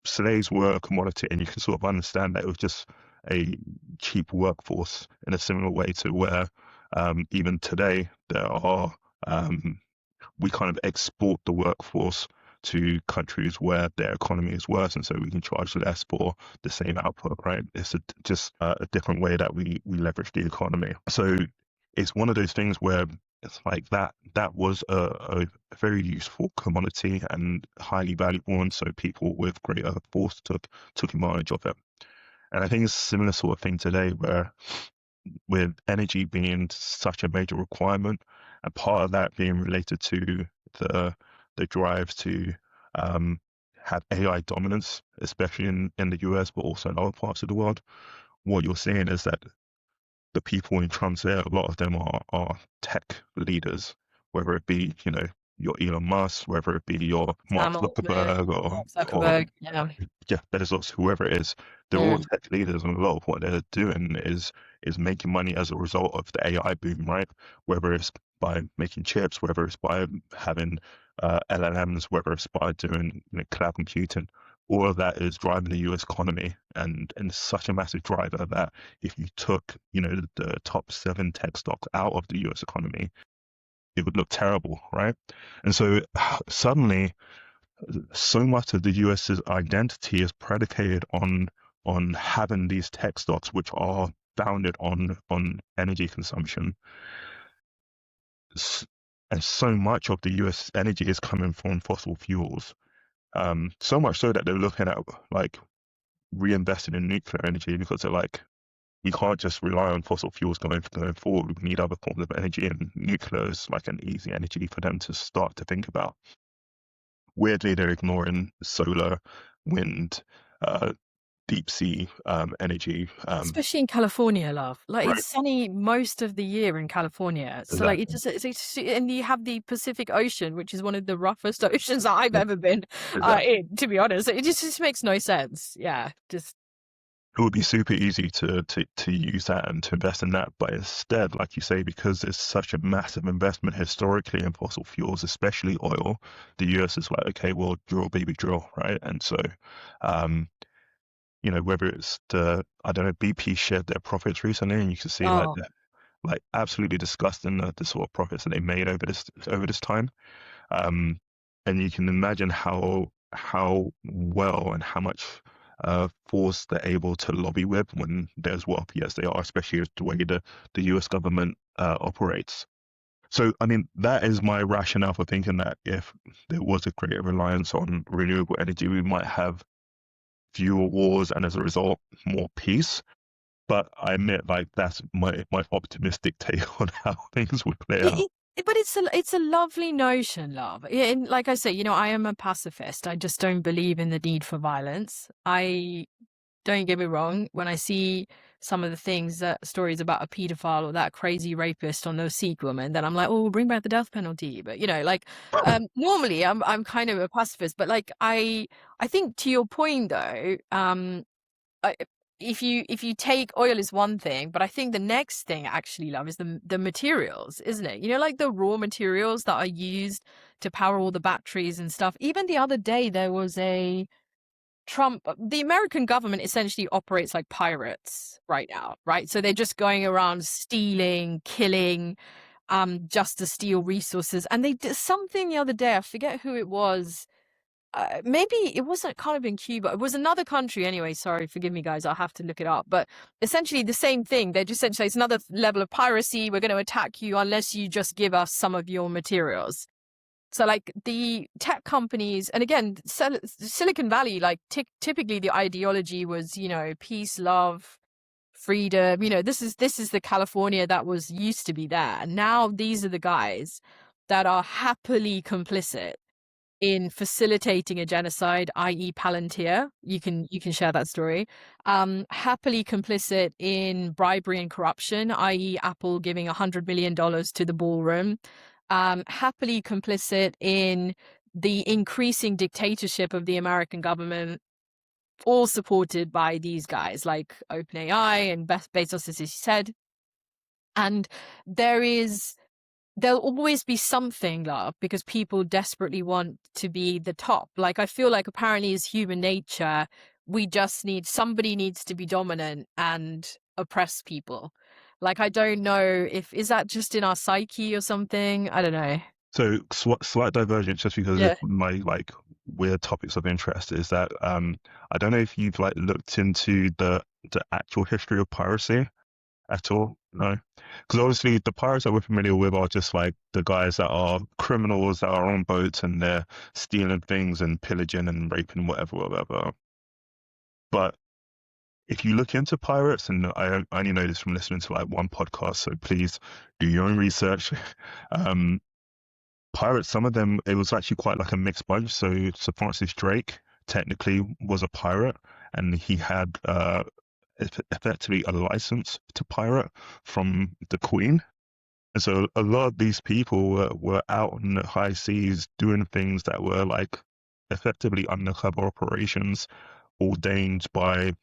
slaves were a commodity, and you can sort of understand that it was just a cheap workforce in a similar way to where even today there are we kind of export the workforce to countries where their economy is worse, and so we can charge less for the same output, right? It's just a different way that we leverage the economy. So it's one of those things where it's like that was a very useful commodity and highly valuable, and so people with greater force took advantage of it. And I think it's a similar sort of thing today, where with energy being such a major requirement, and part of that being related to the drive to have AI dominance, especially in the US, but also in other parts of the world. What you're seeing is that the people in Trump's ear, a lot of them are tech leaders, whether it be, you know, your Elon Musk, whether it be your Mark Sam Altman, Zuckerberg Mark or Zuckerberg, yeah. Jeff Bezos, whoever it is, they're all Mm. tech leaders, and a lot of what they're doing is making money as a result of the AI boom, right? Whether it's by making chips, whether it's by having LLMs, whether it's by doing, you know, cloud computing, all of that is driving the US economy, and such a massive driver that if you took, you know, the top 7 tech stocks out of the US economy, it would look terrible, right? And so suddenly, so much of the US's identity is predicated on having these tech stocks, which are founded on energy consumption. And so much of the US energy is coming from fossil fuels. So much so that they're looking at like reinvesting in nuclear energy, because they're like, we can't just rely on fossil fuels going forward. We need other forms of energy, and nuclear is like an easy energy for them to start to think about. Weirdly, they're ignoring solar, wind, deep sea energy. Especially in California, love. Like Right, it's sunny most of the year in California. So like exactly, and you have the Pacific Ocean, which is one of the roughest oceans that I've ever been exactly. in, to be honest. It just makes no sense. Yeah. Just It would be super easy to use that and to invest in that, but instead, like you say, because there's such a massive investment historically in fossil fuels, especially oil, the US is like, okay, well, drill, baby, drill, right? And so, um, you know, whether it's I don't know, BP shared their profits recently, and you can see like oh, like absolutely disgusting the sort of profits that they made over this time. Um, and you can imagine how well and how much force they're able to lobby with when they're as wealthy as they are, especially the way the US government operates. So, I mean, that is my rationale for thinking that if there was a greater reliance on renewable energy, we might have fewer wars and as a result, more peace. But I admit, like, that's my optimistic take on how things would play out. but it's a lovely notion, love. Yeah, and like I say, you know, I am a pacifist. I just don't believe in the need for violence. Don't get me wrong, when I see some of the things that stories about a pedophile or that crazy rapist on those Sikh women, then I'm like, oh, bring back the death penalty. But you know, like normally I'm kind of a pacifist, but like I think to your point though, I, if you take oil is one thing, but I think the next thing actually, love, is the materials, isn't it? You know, like the raw materials that are used to power all the batteries and stuff. Even the other day, there was a the American government essentially operates like pirates right now, right? So they're just going around stealing, killing, just to steal resources. And they did something the other day, I forget who it was. Maybe it wasn't kind of in Cuba. It was another country anyway. Sorry, forgive me, guys. I'll have to look it up. But essentially the same thing. They just essentially, it's another level of piracy. We're going to attack you unless you just give us some of your materials. So like the tech companies, and again, Silicon Valley, like typically the ideology was, you know, peace, love, freedom. You know, this is the California that was used to be there. And now these are the guys that are happily complicit in facilitating a genocide, i.e. Palantir. You can share that story. Happily complicit in bribery and corruption, i.e. Apple giving $100 million to the ballroom. Happily complicit in the increasing dictatorship of the American government, all supported by these guys like OpenAI and Bezos, as he said. And there'll always be something, love, because people desperately want to be the top. Like, I feel like apparently as human nature, we just somebody needs to be dominant and oppress people. Like, I don't know is that just in our psyche or something? I don't know. So slight divergence, just because of Yeah. my like weird topics of interest, is that I don't know if you've like looked into the actual history of piracy at all. No, because obviously the pirates that we're familiar with are just like the guys that are criminals that are on boats and they're stealing things and pillaging and raping whatever, whatever. But if you look into pirates, and I only know this from listening to like one podcast, so please do your own research. um, Pirates, some of them, it was actually quite like a mixed bunch. So Sir Francis Drake technically was a pirate, and he had effectively a license to pirate from the Queen. And so a lot of these people were out on the high seas doing things that were like effectively undercover operations ordained by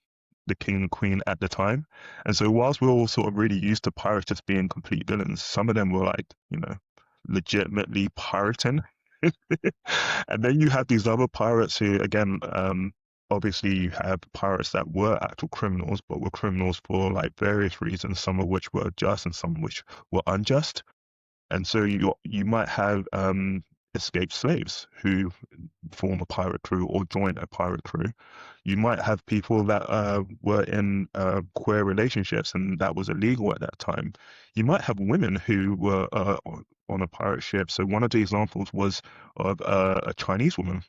the king and queen at the time. And so whilst we're all sort of really used to pirates just being complete villains, some of them were like, you know, legitimately pirating. And then you have these other pirates who, again, obviously you have pirates that were actual criminals, but were criminals for like various reasons, some of which were just and some of which were unjust. And so you might have escaped slaves who form a pirate crew or join a pirate crew. You might have people that were in queer relationships and that was illegal at that time. You might have women who were on a pirate ship. So one of the examples was of a Chinese woman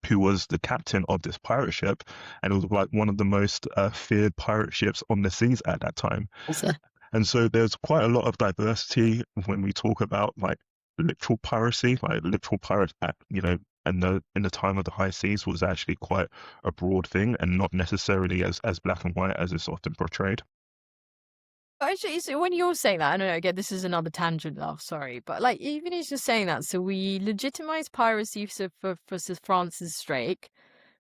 who was the captain of this pirate ship, and it was like one of the most feared pirate ships on the seas at that time. Also. And so there's quite a lot of diversity when we talk about like literal piracy, like literal pirates, you know, and in the time of the high seas was actually quite a broad thing and not necessarily as black and white as it's often portrayed. Actually, so when you're saying that, I don't know, again, this is another tangent, love, sorry, but like, even as you're saying that, so we legitimize piracy for Sir Francis Drake.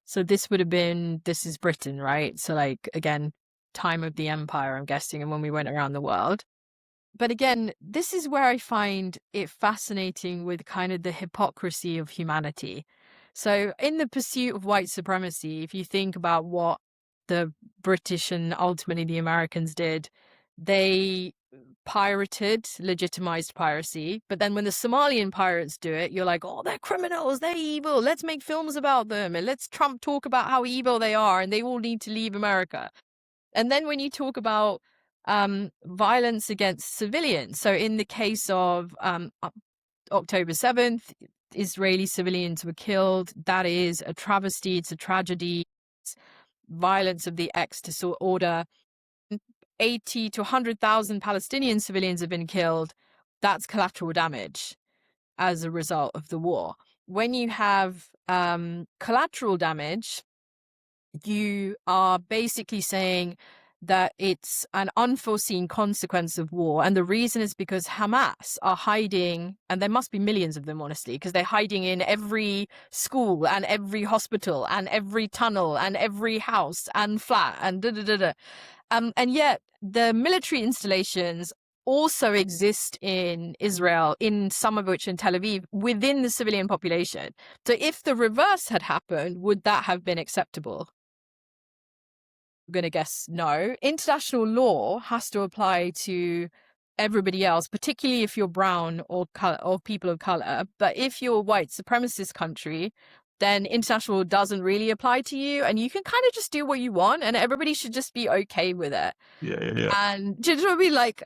So this is Britain, right? So like, again, time of the empire, I'm guessing, and when we went around the world. But again, this is where I find it fascinating with kind of the hypocrisy of humanity. So, in the pursuit of white supremacy, if you think about what the British and ultimately the Americans did, they pirated, legitimized piracy. But then when the Somalian pirates do it, you're like, oh, they're criminals, they're evil. Let's make films about them and let's Trump talk about how evil they are and they all need to leave America. And then when you talk about violence against civilians, so in the case of October 7th, Israeli civilians were killed. That is a travesty. It's a tragedy. It's violence of the extra order. 80 to 100,000 Palestinian civilians have been killed. That's collateral damage as a result of the war. When you have collateral damage, you are basically saying that it's an unforeseen consequence of war. And the reason is because Hamas are hiding, and there must be millions of them, honestly, because they're hiding in every school and every hospital and every tunnel and every house and flat and da da da da. And yet the military installations also exist in Israel, in some of which in Tel Aviv, within the civilian population. So if the reverse had happened, would that have been acceptable? I'm going to guess no. International law has to apply to everybody else, particularly if you're brown or people of color. But if you're a white supremacist country, then international law doesn't really apply to you, and you can kind of just do what you want, and everybody should just be okay with it. Yeah, yeah, yeah. And do you know what I mean? Like,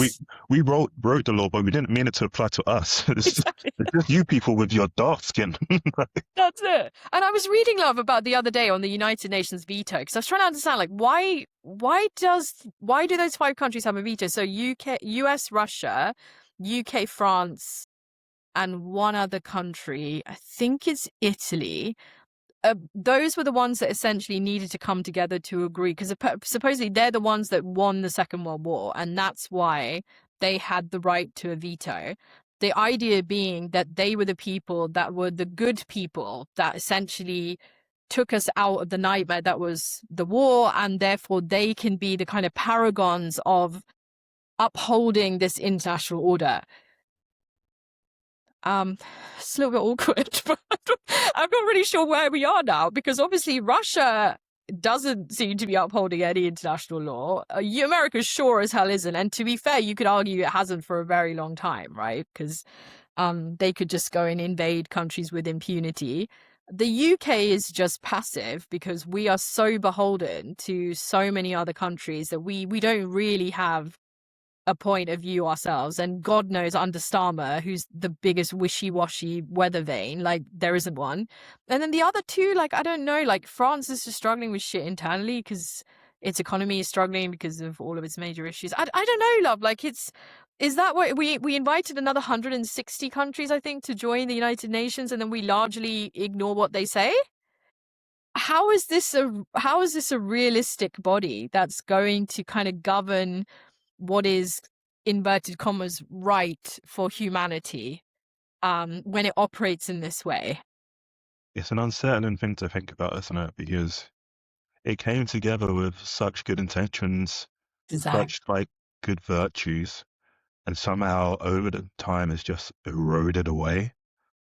We just we wrote the law, but we didn't mean it to apply to us. exactly. It's just you people with your dark skin. That's it. And I was reading, love, about the other day on the United Nations veto, because I was trying to understand, like, why do those 5 countries have a veto? So UK, US, Russia, UK, France, and one other country, I think it's Italy. Those were the ones that essentially needed to come together to agree, because supposedly they're the ones that won the Second World War, and that's why they had the right to a veto. The idea being that they were the people that were the good people that essentially took us out of the nightmare that was the war, and therefore they can be the kind of paragons of upholding this international order. It's a little bit awkward, but I'm not really sure where we are now, because obviously Russia doesn't seem to be upholding any international law. America sure as hell isn't, and to be fair, you could argue it hasn't for a very long time, right? Because they could just go and invade countries with impunity. The UK is just passive because we are so beholden to so many other countries that we don't really have a point of view ourselves. And God knows under Starmer, who's the biggest wishy-washy weather vane, like there isn't one. And then the other two, like, I don't know, like France is just struggling with shit internally because its economy is struggling because of all of its major issues. I don't know, love, like is that what we invited another 160 countries, I think, to join the United Nations, and then we largely ignore what they say? How is this a realistic body that's going to kind of govern what is, inverted commas, right for humanity when it operates in this way? It's an unsettling thing to think about, isn't it? Because it came together with such good intentions, Exactly. such like good virtues, and somehow over the time it's just eroded away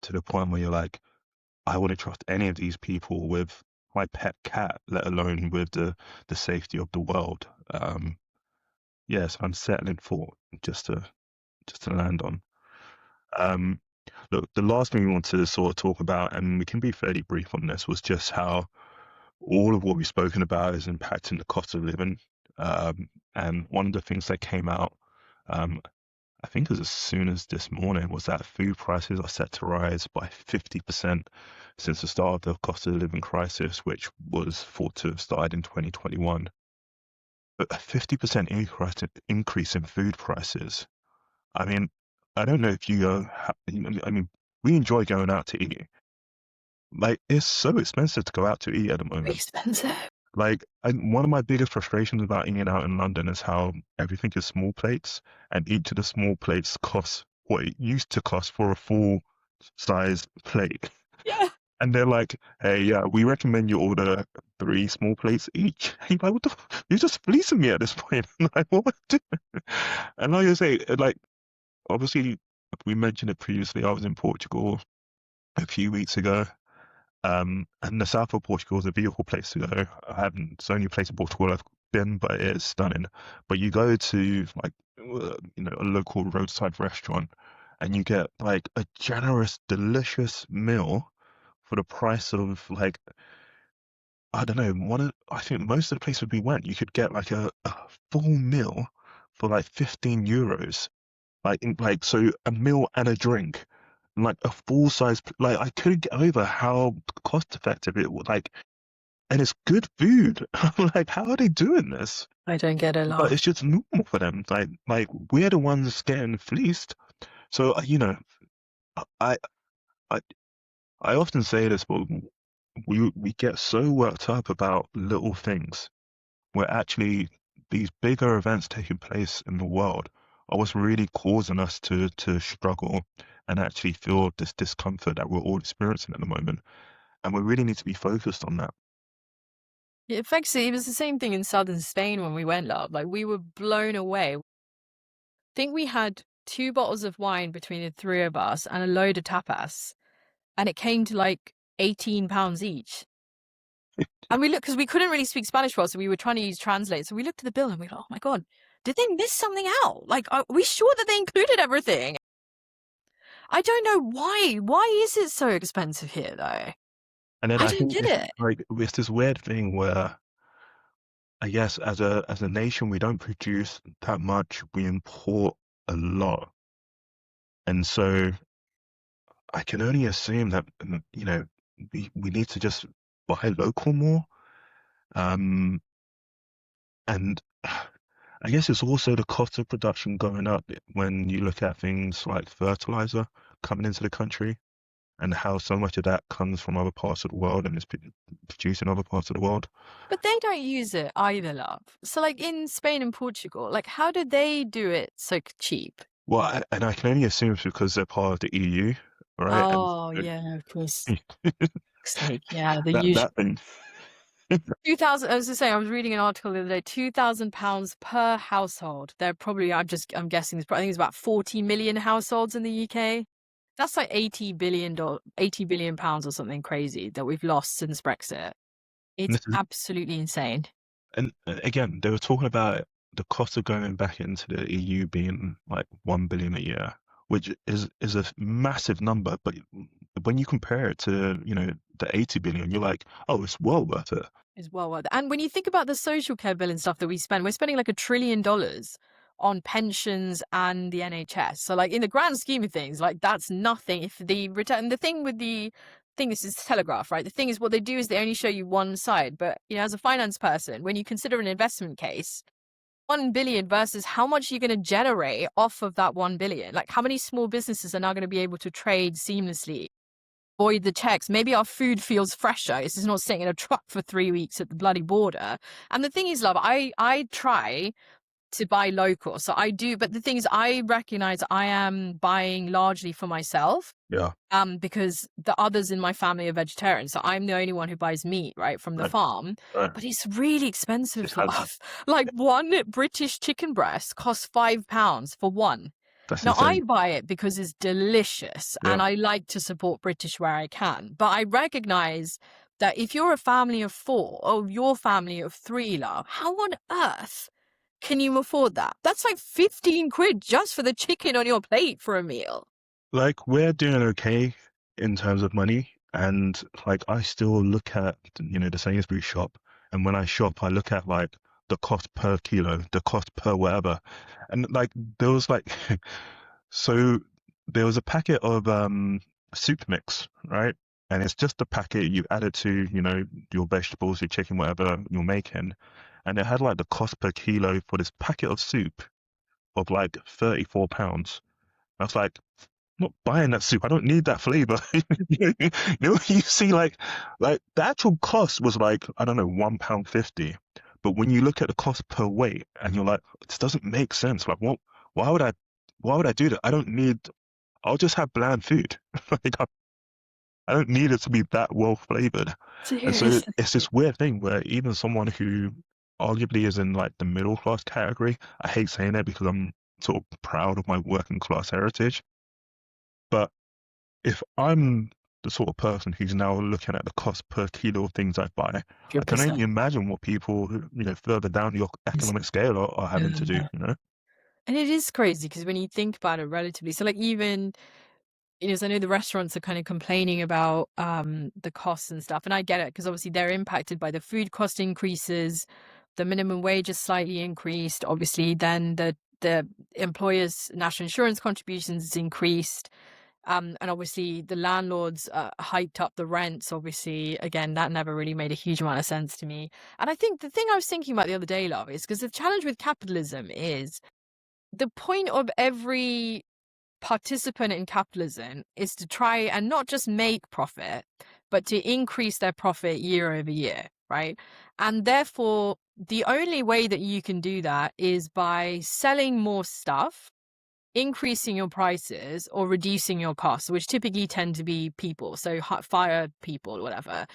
to the point where you're like, I wouldn't trust any of these people with my pet cat, let alone with the safety of the world. Yes, unsettling thought just to land on. Um, Look, the last thing we want to sort of talk about, and we can be fairly brief on this, was just how all of what we've spoken about is impacting the cost of living. And one of the things that came out, um, I think it was as soon as this morning, was that food prices are set to rise by 50% since the start of the cost of living crisis, which was thought to have started in 2021. But a 50% increase in food prices. I mean, I don't know if you go, I mean, we enjoy going out to eat. Like, it's so expensive to go out to eat at the moment. Expensive. Like, one of my biggest frustrations about eating out in London is how everything is small plates, and each of the small plates costs what it used to cost for a full size plate. Yeah. And they're like, hey, yeah, we recommend you order 3 small plates each. You're like, what the you're just fleecing me at this point. Like, what am I doing? And like I say, like, obviously, we mentioned it previously, I was in Portugal a few weeks ago. And the south of Portugal is a beautiful place to go. It's the only place in Portugal I've been, but it is stunning. But you go to like, a local roadside restaurant, and you get like a generous, delicious meal for the price of like, I don't know, I think most of the places we went, you could get like a full meal for like 15 euros. So a meal and a drink, and like a full size, like I couldn't get over how cost effective it was. Like, and it's good food. I'm like, how are they doing this? I don't get a But laugh. it's just normal for them. Like we're the ones getting fleeced. So I I I often say this, but we get so worked up about little things. We're actually these bigger events taking place in the world are what's really causing us to struggle and actually feel this discomfort that we're all experiencing at the moment. And we really need to be focused on that. It affects it was the same thing in southern Spain when we went, love. Like, we were blown away. I think we had 2 bottles of wine between the 3 of us and a load of tapas, and it came to, like, £18 each. And we looked, because we couldn't really speak Spanish well, so we were trying to use Translate. So we looked at the bill and we were like, "Oh my God, did they miss something out? Like, are we sure that they included everything?" I don't know why. Why is it so expensive here, though? And then I I don't think get it's it. like it's this weird thing where I guess as a nation we don't produce that much, we import a lot. And so I can only assume that we need to just buy local more. Um, and I guess it's also the cost of production going up when you look at things like fertilizer coming into the country and how so much of that comes from other parts of the world and is produced in other parts of the world. But they don't use it either, love. So, like, in Spain and Portugal, like, how do they do it so cheap? Well, and I can only assume it's because they're part of the EU, right? And Oh, yeah, of course. that Like, yeah, the usual. that thing. 2,000, I was just saying, I was reading an article the other day, £2,000 per household. They're probably, I'm guessing, I think it's about 40 million households in the UK. That's like £80 billion or something crazy that we've lost since Brexit. And It's this is absolutely insane. And again, they were talking about the cost of going back into the EU being like 1 billion a year, which is a massive number. But when you compare it to, the 80 billion, you're like, oh, it's well worth it. Is well worth it. And when you think about the social care bill and stuff that we spend, we're spending like $1 trillion on pensions and the NHS. So, like, in the grand scheme of things, like, that's nothing. If the return, the thing with the thing, this is Telegraph, right? The thing is, what they do is they only show you one side. But, as a finance person, when you consider an investment case, 1 billion versus how much you're going to generate off of that 1 billion. Like, how many small businesses are now going to be able to trade seamlessly? Avoid the checks. Maybe our food feels fresher. It's just not sitting in a truck for 3 weeks at the bloody border. And the thing is, love, I try to buy local. So I do, but the thing is, I recognize I am buying largely for myself. Yeah, Because the others in my family are vegetarians. So I'm the only one who buys meat, right, from the right, farm. right. But it's really It's expensive, expensive. love. Like, one British chicken breast costs £5 for one. That's Now, I insane. buy it because it's delicious and Yeah. I like to support British where I can. But I recognize that if you're a family of 4 or your family of 3, love, how on earth can you afford that? That's like 15 quid just for the chicken on your plate for a meal. Like we're doing okay in terms of money, and like I still look at the Sainsbury's shop, and when I shop, I look at like the cost per kilo, the cost per whatever, and like there was like so there was a packet of soup mix, right? And it's just a packet. You add it to your vegetables, your chicken, whatever you're making, and it had like the cost per kilo for this packet of soup of like £34. I was like, I'm not buying that soup. I don't need that flavor. You see, like the actual cost was like, I don't know, £1.50. But when you look at the cost per weight and you're like, this doesn't make sense. Like, what? Why would I? Why would I do that? I don't need. I'll just have bland food. Like, I don't need it to be that well flavored. And so Seriously. it's this weird thing where even someone who arguably is in like the middle class category, I hate saying that because I'm sort of proud of my working class heritage. But if I'm the sort of person who's now looking at the cost per kilo of things I buy, I can 100%. only imagine what people further down the economic scale are having to do, Yeah. you know? And it is crazy because when you think about it relatively, so, like, even, so I know the restaurants are kind of complaining about the costs and stuff, and I get it because obviously they're impacted by the food cost increases, the minimum wage is slightly increased, obviously then the employers' national insurance contributions is increased. And obviously the landlords hiked up the rents. Obviously, again, that never really made a huge amount of sense to me. And I think the thing I was thinking about the other day, love, is because the challenge with capitalism is the point of every participant in capitalism is to try and not just make profit, but to increase their profit year over year, right? And therefore, the only way that you can do that is by selling more stuff, increasing your prices, or reducing your costs, which typically tend to be people, so fire people or whatever.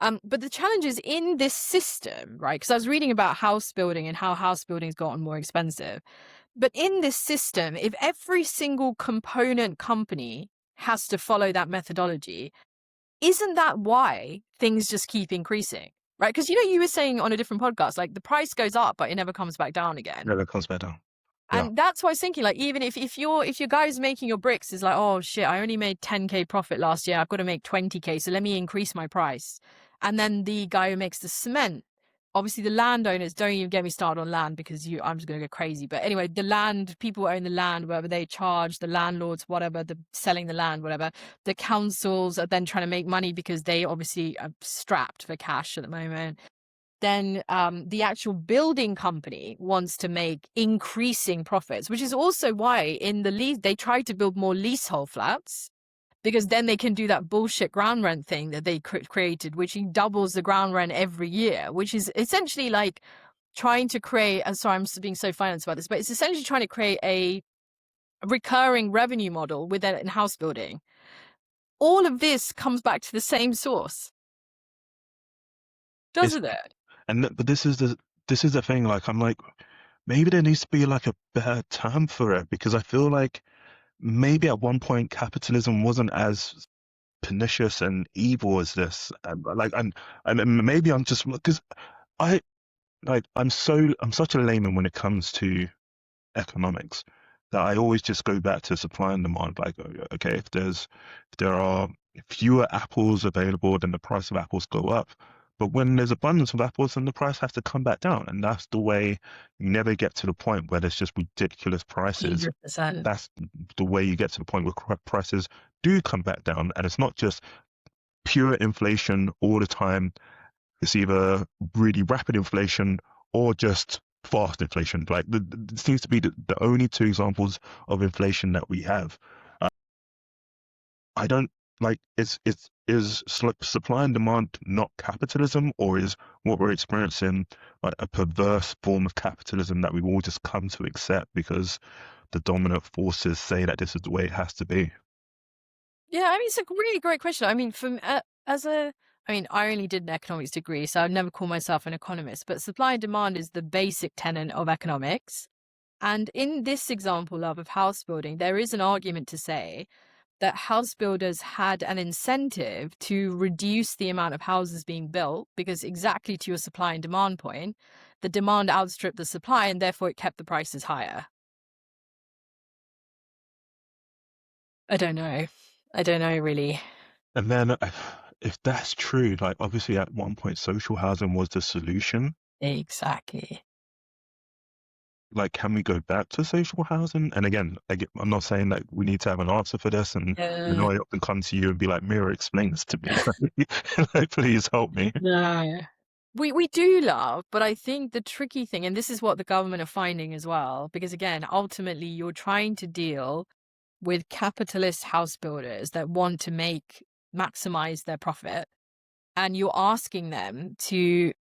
But the challenge is in this system, right? Because I was reading about house building and how house building's gotten more expensive. But in this system, if every single component company has to follow that methodology, isn't that why things just keep increasing? Right? Because you were saying on a different podcast, like the price goes up, but it never comes back down again. Yeah, that comes better. Yeah. And that's what I was thinking, like, even if your guy is making your bricks is like, oh shit, I only made 10K profit last year, I've got to make 20K, so let me increase my price. And then the guy who makes the cement, obviously the landowners, don't even get me started on land because I'm just going to go crazy. But anyway, the land, people who own the land, whatever they charge, the landlords, whatever, the selling the land, whatever, the councils are then trying to make money because they obviously are strapped for cash at the moment. Then the actual building company wants to make increasing profits, which is also why in the lease they try to build more leasehold flats, because then they can do that bullshit ground rent thing that they created, which doubles the ground rent every year, which is essentially like trying to create, and sorry, I'm being so finance about this, but it's essentially trying to create a recurring revenue model within house building. All of this comes back to the same source, It's doesn't it? but this is the thing. Like I'm like, maybe there needs to be like a better term for it, because I feel like maybe at one point capitalism wasn't as pernicious and evil as this. Like, and maybe I'm just because I I'm such a layman when it comes to economics that I always just go back to supply and demand. Like, okay, if there are fewer apples available, then the price of apples go up. But when there's abundance of apples, then the price has to come back down. And that's the way you never get to the point where there's just ridiculous prices. 100%. That's the way you get to the point where prices do come back down. And it's not just pure inflation all the time. It's either really rapid inflation or just fast inflation. Like, it seems to be the only two examples of inflation that we have. Uh, I don't like, is supply and demand not capitalism, or is what we're experiencing like a perverse form of capitalism that we've all just come to accept because the dominant forces say that this is the way it has to be? Yeah, I mean, it's a really great question. I mean, I only did an economics degree, so I'd never call myself an economist, but supply and demand is the basic tenet of economics. And in this example of house building, there is an argument to say that house builders had an incentive to reduce the amount of houses being built because, exactly to your supply and demand point, the demand outstripped the supply and therefore it kept the prices higher. I don't know. I don't know, really. And then if that's true, like obviously at one point social housing was the solution. Exactly. Like, can we go back to social housing? And again, I'm not saying that we need to have an answer for this, and I know I often come to you and be like, Mira, explain this to me. Like, please help me. No. We do love, but I think the tricky thing, and this is what the government are finding as well, because again, ultimately you're trying to deal with capitalist house builders that want to maximize their profit, and you're asking them to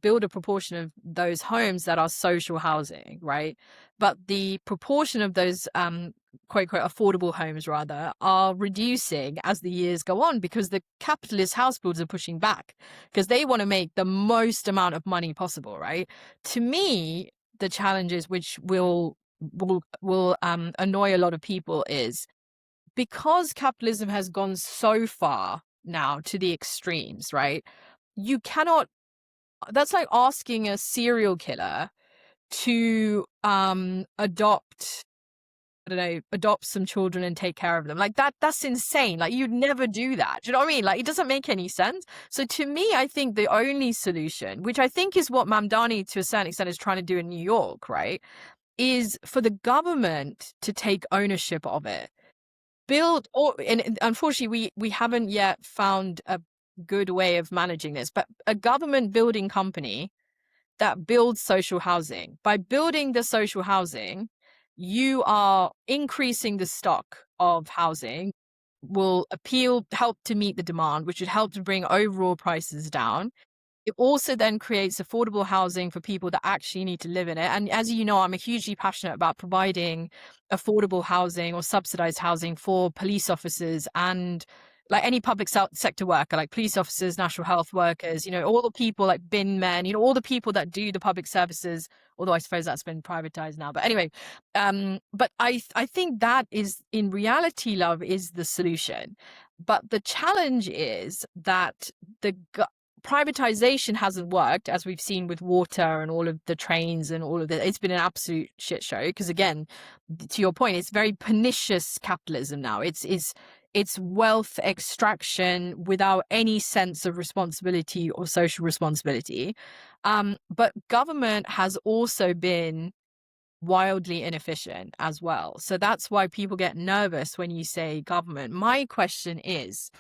build a proportion of those homes that are social housing, right? But the proportion of those quote unquote affordable homes rather are reducing as the years go on because the capitalist house builders are pushing back because they want to make the most amount of money possible, right? To me, the challenges which will annoy a lot of people is because capitalism has gone so far now to the extremes, right? You cannot That's like asking a serial killer to adopt some children and take care of them. Like that's insane. Like you'd never do that. Do you know what I mean? Like it doesn't make any sense. So to me, I think the only solution, which I think is what Mamdani to a certain extent is trying to do in New York, right, is for the government to take ownership of it. And unfortunately we haven't yet found a good way of managing this, but a government building company that builds social housing. By building the social housing, you are increasing the stock of housing, will help to meet the demand, which would help to bring overall prices down. It also then creates affordable housing for people that actually need to live in it. And as you know, I'm hugely passionate about providing affordable housing or subsidized housing for police officers and like any public sector worker, like police officers, national health workers, all the people like bin men, all the people that do the public services, although I suppose that's been privatized now. But anyway, but I think that is in reality, love, is the solution. But the challenge is that the privatization hasn't worked, as we've seen with water and all of the trains and all of that. It's been an absolute shit show because, again, to your point, it's very pernicious capitalism now. It's wealth extraction without any sense of responsibility or social responsibility. But government has also been wildly inefficient as well. So that's why people get nervous when you say government. My question is,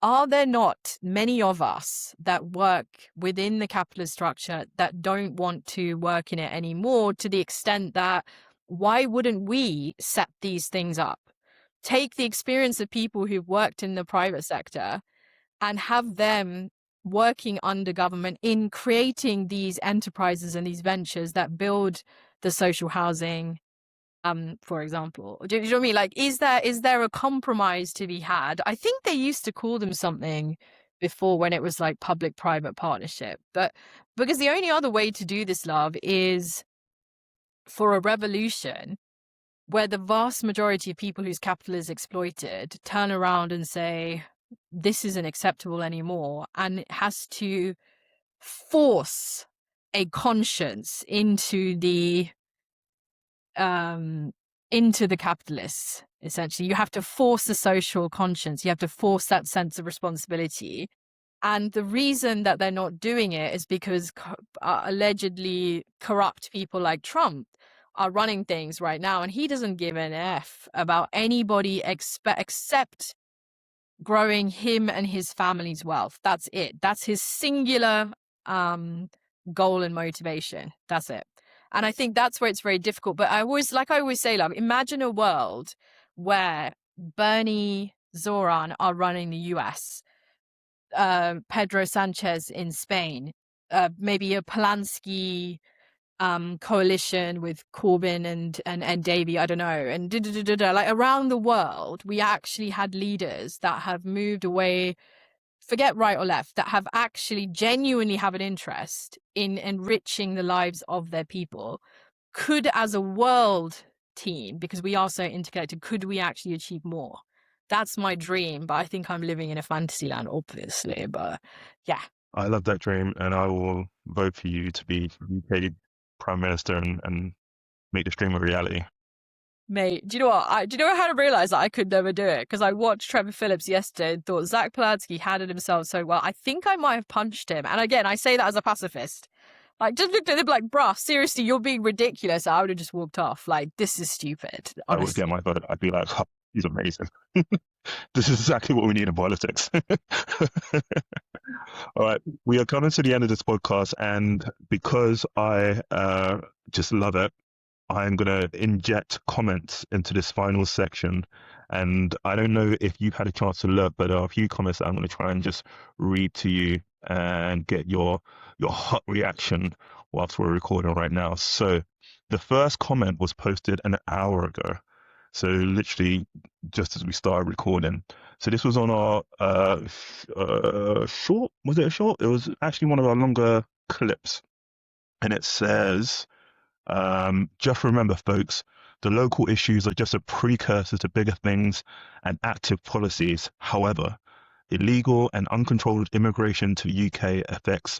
are there not many of us that work within the capitalist structure that don't want to work in it anymore, to the extent that why wouldn't we set these things up? Take the experience of people who've worked in the private sector and have them working under government in creating these enterprises and these ventures that build the social housing, for example. Do you know what I mean? Like, is there a compromise to be had? I think they used to call them something before when it was like public-private partnership. But because the only other way to do this, love, is for a revolution where the vast majority of people whose capital is exploited turn around and say, this isn't acceptable anymore, and it has to force a conscience into the capitalists. Essentially, you have to force the social conscience. You have to force that sense of responsibility. And the reason that they're not doing it is because allegedly corrupt people like Trump are running things right now, and he doesn't give an F about anybody except growing him and his family's wealth. That's it. That's his singular goal and motivation. That's it. And I think that's where it's very difficult. But I always say, love, imagine a world where Bernie Zoran are running the US, Pedro Sanchez in Spain, maybe a Polanski coalition with Corbyn and Davey, I don't know, and like around the world, we actually had leaders that have moved away, forget right or left, that have actually genuinely have an interest in enriching the lives of their people. Could, as a world team, because we are so interconnected, could we actually achieve more? That's my dream, but I think I'm living in a fantasy land, obviously. But yeah. I love that dream, and I will vote for you to be UK Prime Minister and make this dream a reality. Mate, do you know what? Do you know how to realize that I could never do it? Because I watched Trevor Phillips yesterday and thought Zach Polanski handled himself so well. I think I might have punched him. And again, I say that as a pacifist. Like, just looked at him like, bruh, seriously, you're being ridiculous. I would have just walked off. Like, this is stupid. Honestly. I would get my vote. I'd be like, oh, he's amazing. This is exactly what we need in politics. All right, we are coming to the end of this podcast, and because I just love it, I'm going to inject comments into this final section. And I don't know if you've had a chance to look, but there are a few comments that I'm going to try and just read to you and get your hot reaction whilst we're recording right now. So the first comment was posted an hour ago. So literally just as we started recording. So this was on our short, was it a short? It was actually one of our longer clips. And it says, just remember, folks, the local issues are just a precursor to bigger things and active policies. However, illegal and uncontrolled immigration to the UK affects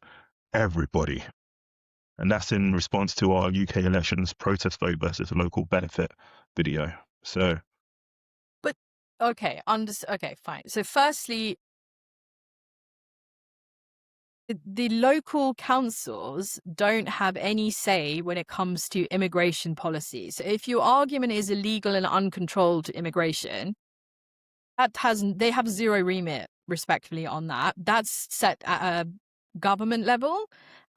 everybody. And that's in response to our UK elections protest vote versus local benefit video. So, but okay, okay, fine. So firstly, the local councils don't have any say when it comes to immigration policy. So if your argument is illegal and uncontrolled immigration, they have zero remit, respectfully, on that. That's set at a government level.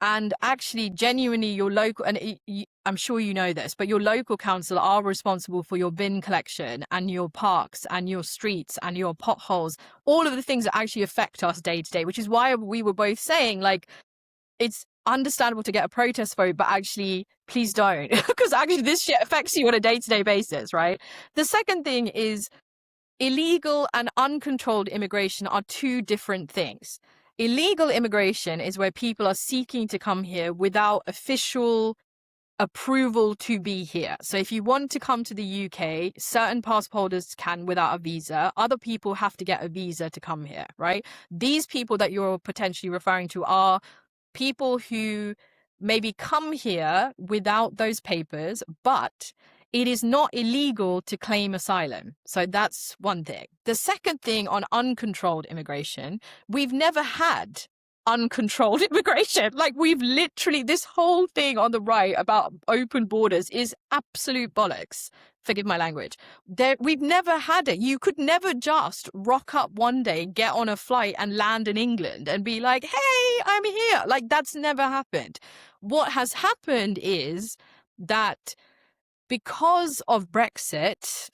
And actually, genuinely, your local, and I'm sure you know this, but your local council are responsible for your bin collection and your parks and your streets and your potholes, all of the things that actually affect us day to day, which is why we were both saying, like, it's understandable to get a protest vote, but actually, please don't, because actually this shit affects you on a day-to-day basis, right? The second thing is illegal and uncontrolled immigration are two different things. Illegal immigration is where people are seeking to come here without official approval to be here. So if you want to come to the UK, certain passport holders can without a visa. Other people have to get a visa to come here, right? These people that you're potentially referring to are people who maybe come here without those papers, but it is not illegal to claim asylum. So that's one thing. The second thing on uncontrolled immigration, we've never had uncontrolled immigration. Like, we've literally, this whole thing on the right about open borders is absolute bollocks. Forgive my language. We've never had it. You could never just rock up one day, get on a flight and land in England and be like, hey, I'm here. Like, that's never happened. What has happened is that because of Brexit,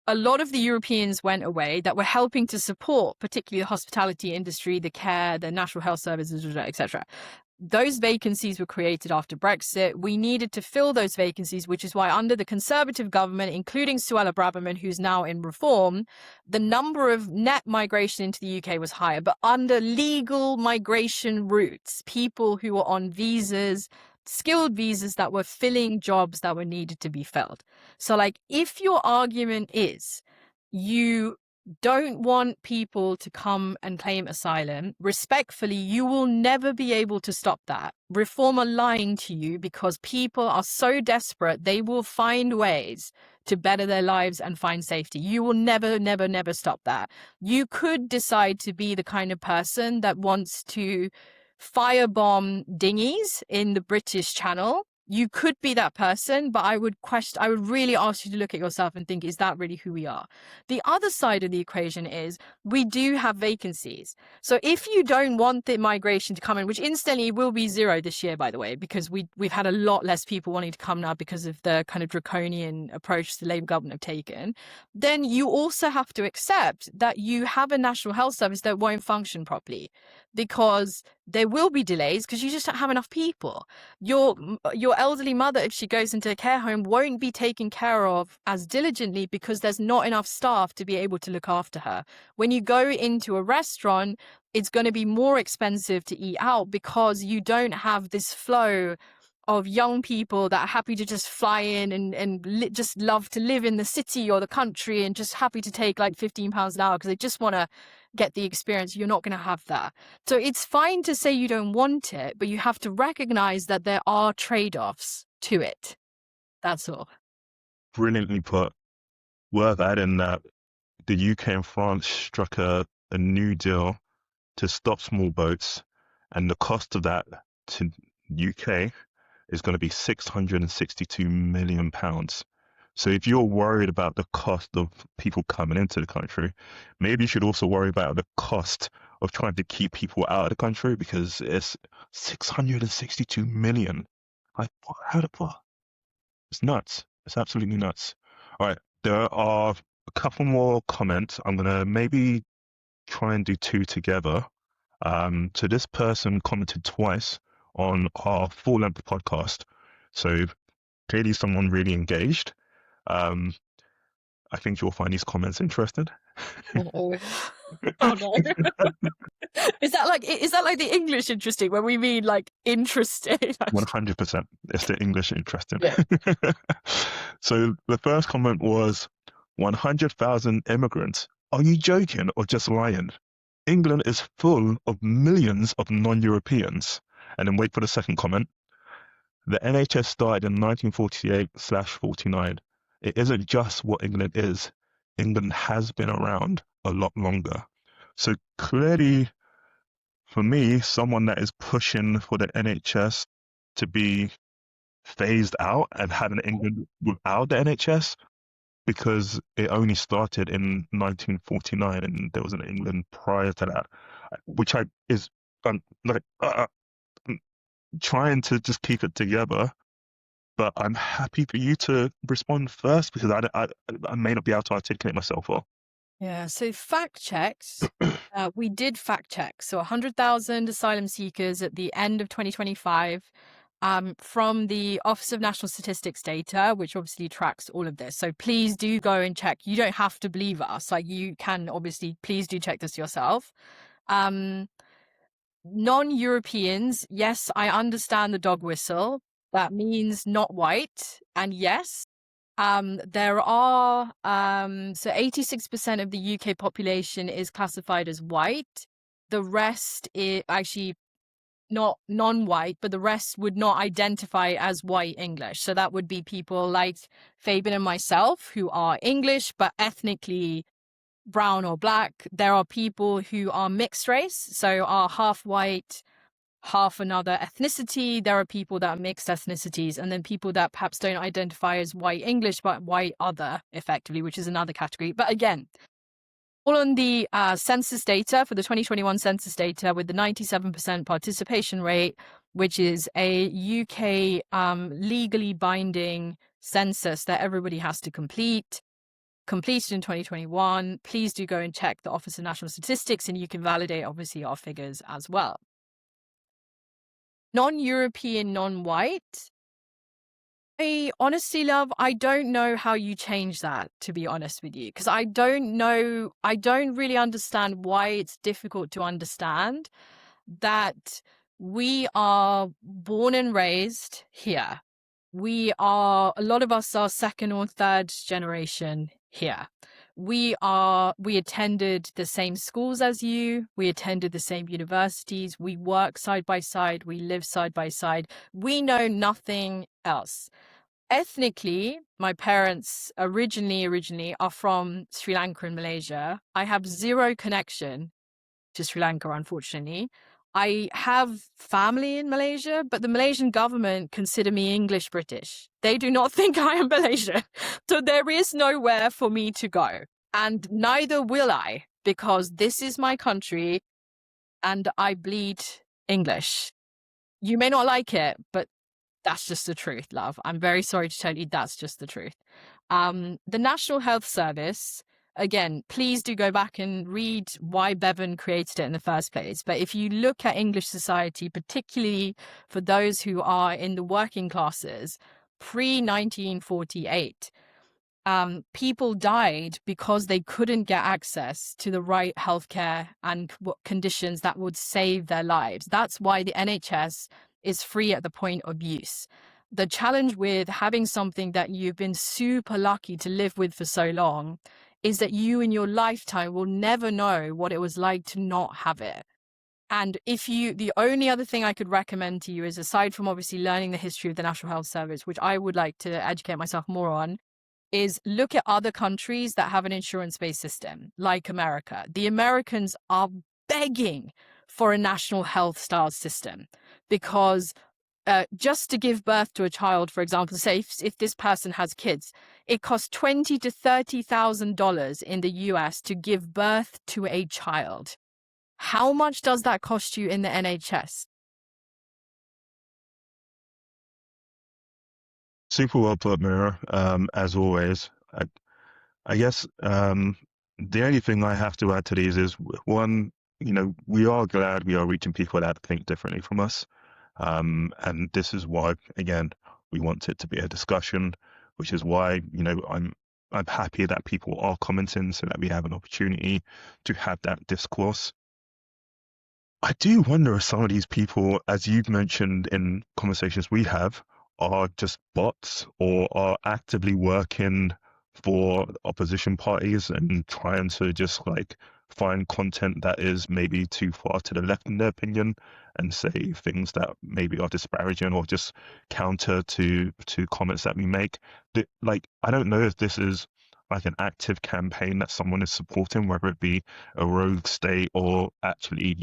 a lot of the Europeans went away that were helping to support, particularly the hospitality industry, the care, the national health services, etc. Those vacancies were created after Brexit. We needed to fill those vacancies, which is why under the Conservative government, including Suella Braverman, who's now in reform, the number of net migration into the UK was higher. But under legal migration routes, people who were on visas, skilled visas that were filling jobs that were needed to be filled. So, like, if your argument is you don't want people to come and claim asylum, respectfully, you will never be able to stop that. Reform are lying to you because people are so desperate, they will find ways to better their lives and find safety. You will never, never, never stop that. You could decide to be the kind of person that wants to firebomb dinghies in the British Channel. You could be that person, but I would really ask you to look at yourself and think, is that really who we are? The other side of the equation is we do have vacancies. So if you don't want the migration to come in, which instantly will be zero this year, by the way, because we've had a lot less people wanting to come now because of the kind of draconian approach the Labour government have taken, then you also have to accept that you have a national health service that won't function properly because there will be delays because you just don't have enough people. Your elderly mother, if she goes into a care home, won't be taken care of as diligently because there's not enough staff to be able to look after her. When you go into a restaurant, it's going to be more expensive to eat out because you don't have this flow of young people that are happy to just fly in and just love to live in the city or the country and just happy to take like £15 an hour because they just want to get the experience. You're not going to have that. So it's fine to say you don't want it, but you have to recognize that there are trade-offs to it. That's all. Brilliantly put. Worth adding that the UK and France struck a new deal to stop small boats, and the cost of that to UK is going to be £662 million. So if you're worried about the cost of people coming into the country, maybe you should also worry about the cost of trying to keep people out of the country, because it's 662 million. Like, how the fuck? It's nuts. It's absolutely nuts. All right, there are a couple more comments. I'm gonna maybe try and do two together. So this person commented twice on our full-length podcast. So clearly someone really engaged. I think you'll find these comments interesting. Oh no. Is that like the English interesting when we mean like interesting? 100%. It's the English interesting. Yeah. So the first comment was 100,000 immigrants. Are you joking or just lying? England is full of millions of non-Europeans. And then wait for the second comment. The NHS started in 1948/49. It isn't just what England is. England has been around a lot longer. So clearly, for me, someone that is pushing for the NHS to be phased out and have an England without the NHS, because it only started in 1949 and there was an England prior to that, which is like trying to just keep it together. But I'm happy for you to respond first because I may not be able to articulate myself well. Yeah, so fact checks. We did fact check. So 100,000 asylum seekers at the end of 2025 from the Office of National Statistics data, which obviously tracks all of this. So please do go and check. You don't have to believe us. Like, you can obviously, please do check this yourself. Non-Europeans, yes, I understand the dog whistle. That means not white. And yes, there are, so 86% of the UK population is classified as white. The rest is actually not non-white, but the rest would not identify as white English. So that would be people like Fabian and myself, who are English, but ethnically brown or black. There are people who are mixed race, so are half white, half another ethnicity. There are people that are mixed ethnicities, and then people that perhaps don't identify as white English, but white other, effectively, which is another category. But again, all on the census data for the 2021 census data with the 97% participation rate, which is a UK legally binding census that everybody has to complete. Completed in 2021. Please do go and check the Office of National Statistics, and you can validate, obviously, our figures as well. Non-European, non-white. I honestly, love, I don't know how you change that, to be honest with you, because I don't really understand why it's difficult to understand that we are born and raised here. A lot of us are second or third generation here. We attended the same schools as you. We attended the same universities. We work side by side. We live side by side. We know nothing else. Ethnically, my parents originally are from Sri Lanka and Malaysia. I have zero connection to Sri Lanka, unfortunately. I have family in Malaysia, but the Malaysian government consider me English British. They do not think I am Malaysian. So there is nowhere for me to go. And neither will I, because this is my country and I bleed English. You may not like it, but that's just the truth, love. I'm very sorry to tell you, that's just the truth. The National Health Service, again, please do go back and read why Bevan created it in the first place. But if you look at English society, particularly for those who are in the working classes, pre-1948, people died because they couldn't get access to the right healthcare and conditions that would save their lives. That's why the NHS is free at the point of use. The challenge with having something that you've been super lucky to live with for so long is that you in your lifetime will never know what it was like to not have it. And the only other thing I could recommend to you is, aside from obviously learning the history of the National Health Service, which I would like to educate myself more on, is look at other countries that have an insurance-based system, like America. The Americans are begging for a national health style system because just to give birth to a child, for example, say if this person has kids, it costs $20,000 to $30,000 in the US to give birth to a child. How much does that cost you in the NHS? Super well put, Mira. As always, I guess the only thing I have to add to these is, one, we are glad we are reaching people that think differently from us. And this is why, again, we want it to be a discussion, which is why, I'm happy that people are commenting so that we have an opportunity to have that discourse. I do wonder if some of these people, as you've mentioned in conversations we have, are just bots or are actively working for opposition parties and trying to just find content that is maybe too far to the left in their opinion and say things that maybe are disparaging or just counter to comments that we make. I don't know if this is like an active campaign that someone is supporting, whether it be a rogue state or actually,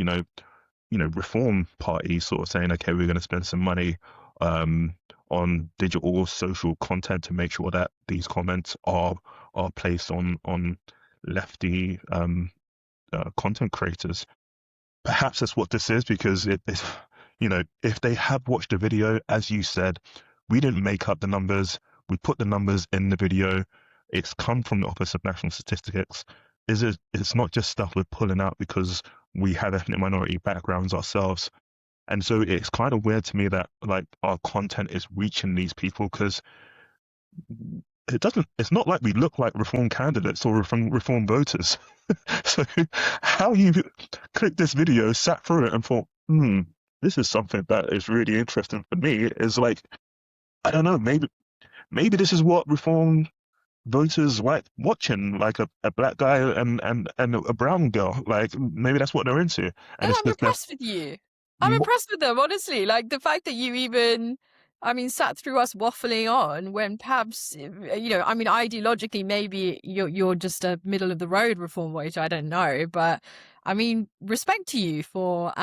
reform party sort of saying, okay, we're going to spend some money on digital or social content to make sure that these comments are placed on lefty content creators. Perhaps that's what this is, because if they have watched the video, as you said, we didn't make up the numbers. We put the numbers in the video. It's come from the Office of National Statistics. it's not just stuff we're pulling out because we have ethnic minority backgrounds ourselves. And so it's kind of weird to me that like our content is reaching these people because it's not like we look like reform candidates or reform voters. So how you clicked this video, sat through it and thought, this is something that is really interesting for me, is like, I don't know, maybe this is what reform voters like watching, like a black guy and a brown girl. Like maybe that's what they're into. No, And it's I'm just that impressed with you. I'm impressed with them, honestly. Like the fact that you even, I mean, sat through us waffling on when perhaps, I mean, ideologically, maybe you're just a middle of the road reform voter. I don't know, but I mean, respect to you for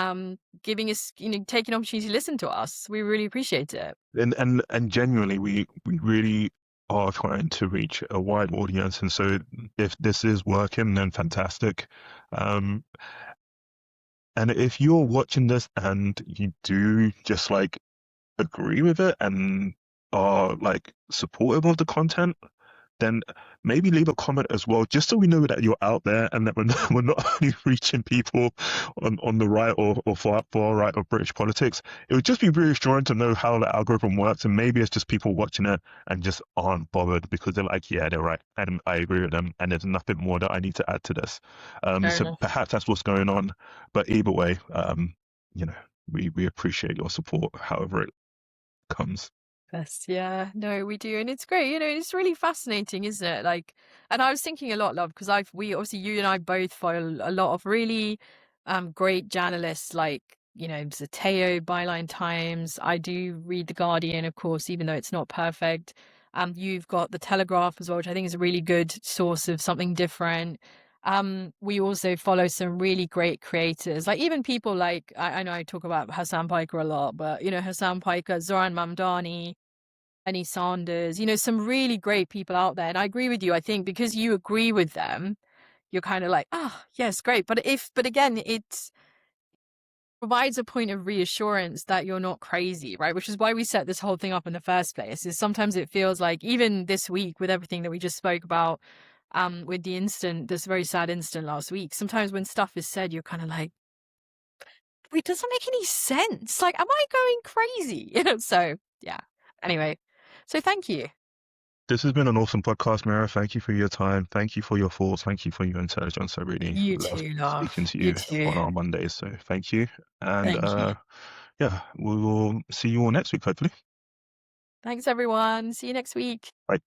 giving us, taking opportunity to listen to us. We really appreciate it. and genuinely we really are trying to reach a wide audience, and so if this is working, then fantastic. um and if you're watching this and you do just like agree with it and are like supportive of the content, then maybe leave a comment as well, just so we know that you're out there and that we're not only reaching people on the right or far right of British politics. It would just be reassuring to know how the algorithm works, and maybe it's just people watching it and just aren't bothered because they're like, yeah, they're right, and I agree with them, and there's nothing more that I need to add to this. Fair So enough. perhaps that's what's going on. But either way, you know, we appreciate your support, however it comes. Yes, yeah, no, we do, and it's great. It's really fascinating, isn't it? Like, and I was thinking a lot, love, because we obviously you and I both follow a lot of really, great journalists, like Zateo, Byline Times. I do read the Guardian, of course, even though it's not perfect. You've got the Telegraph as well, which I think is a really good source of something different. We also follow some really great creators, like even people like I know I talk about Hassan Piker a lot, but Hassan Piker, Zoran Mamdani, Bernie Sanders, some really great people out there. And I agree with you. I think because you agree with them, you're kind of like, oh, yes, great. But again, it provides a point of reassurance that you're not crazy, right? Which is why we set this whole thing up in the first place. Is sometimes it feels like even this week with everything that we just spoke about, with this very sad incident last week, sometimes when stuff is said, you're kind of like, it doesn't make any sense. Like, am I going crazy? So yeah. Anyway, so thank you. This has been an awesome podcast, Mira. Thank you for your time. Thank you for your thoughts. Thank you for your intelligence. I really You love too, speaking love. to You you too. on our Mondays. So thank you. And Thank you. yeah, we will see you all next week, hopefully. Thanks, everyone. See you next week. Bye.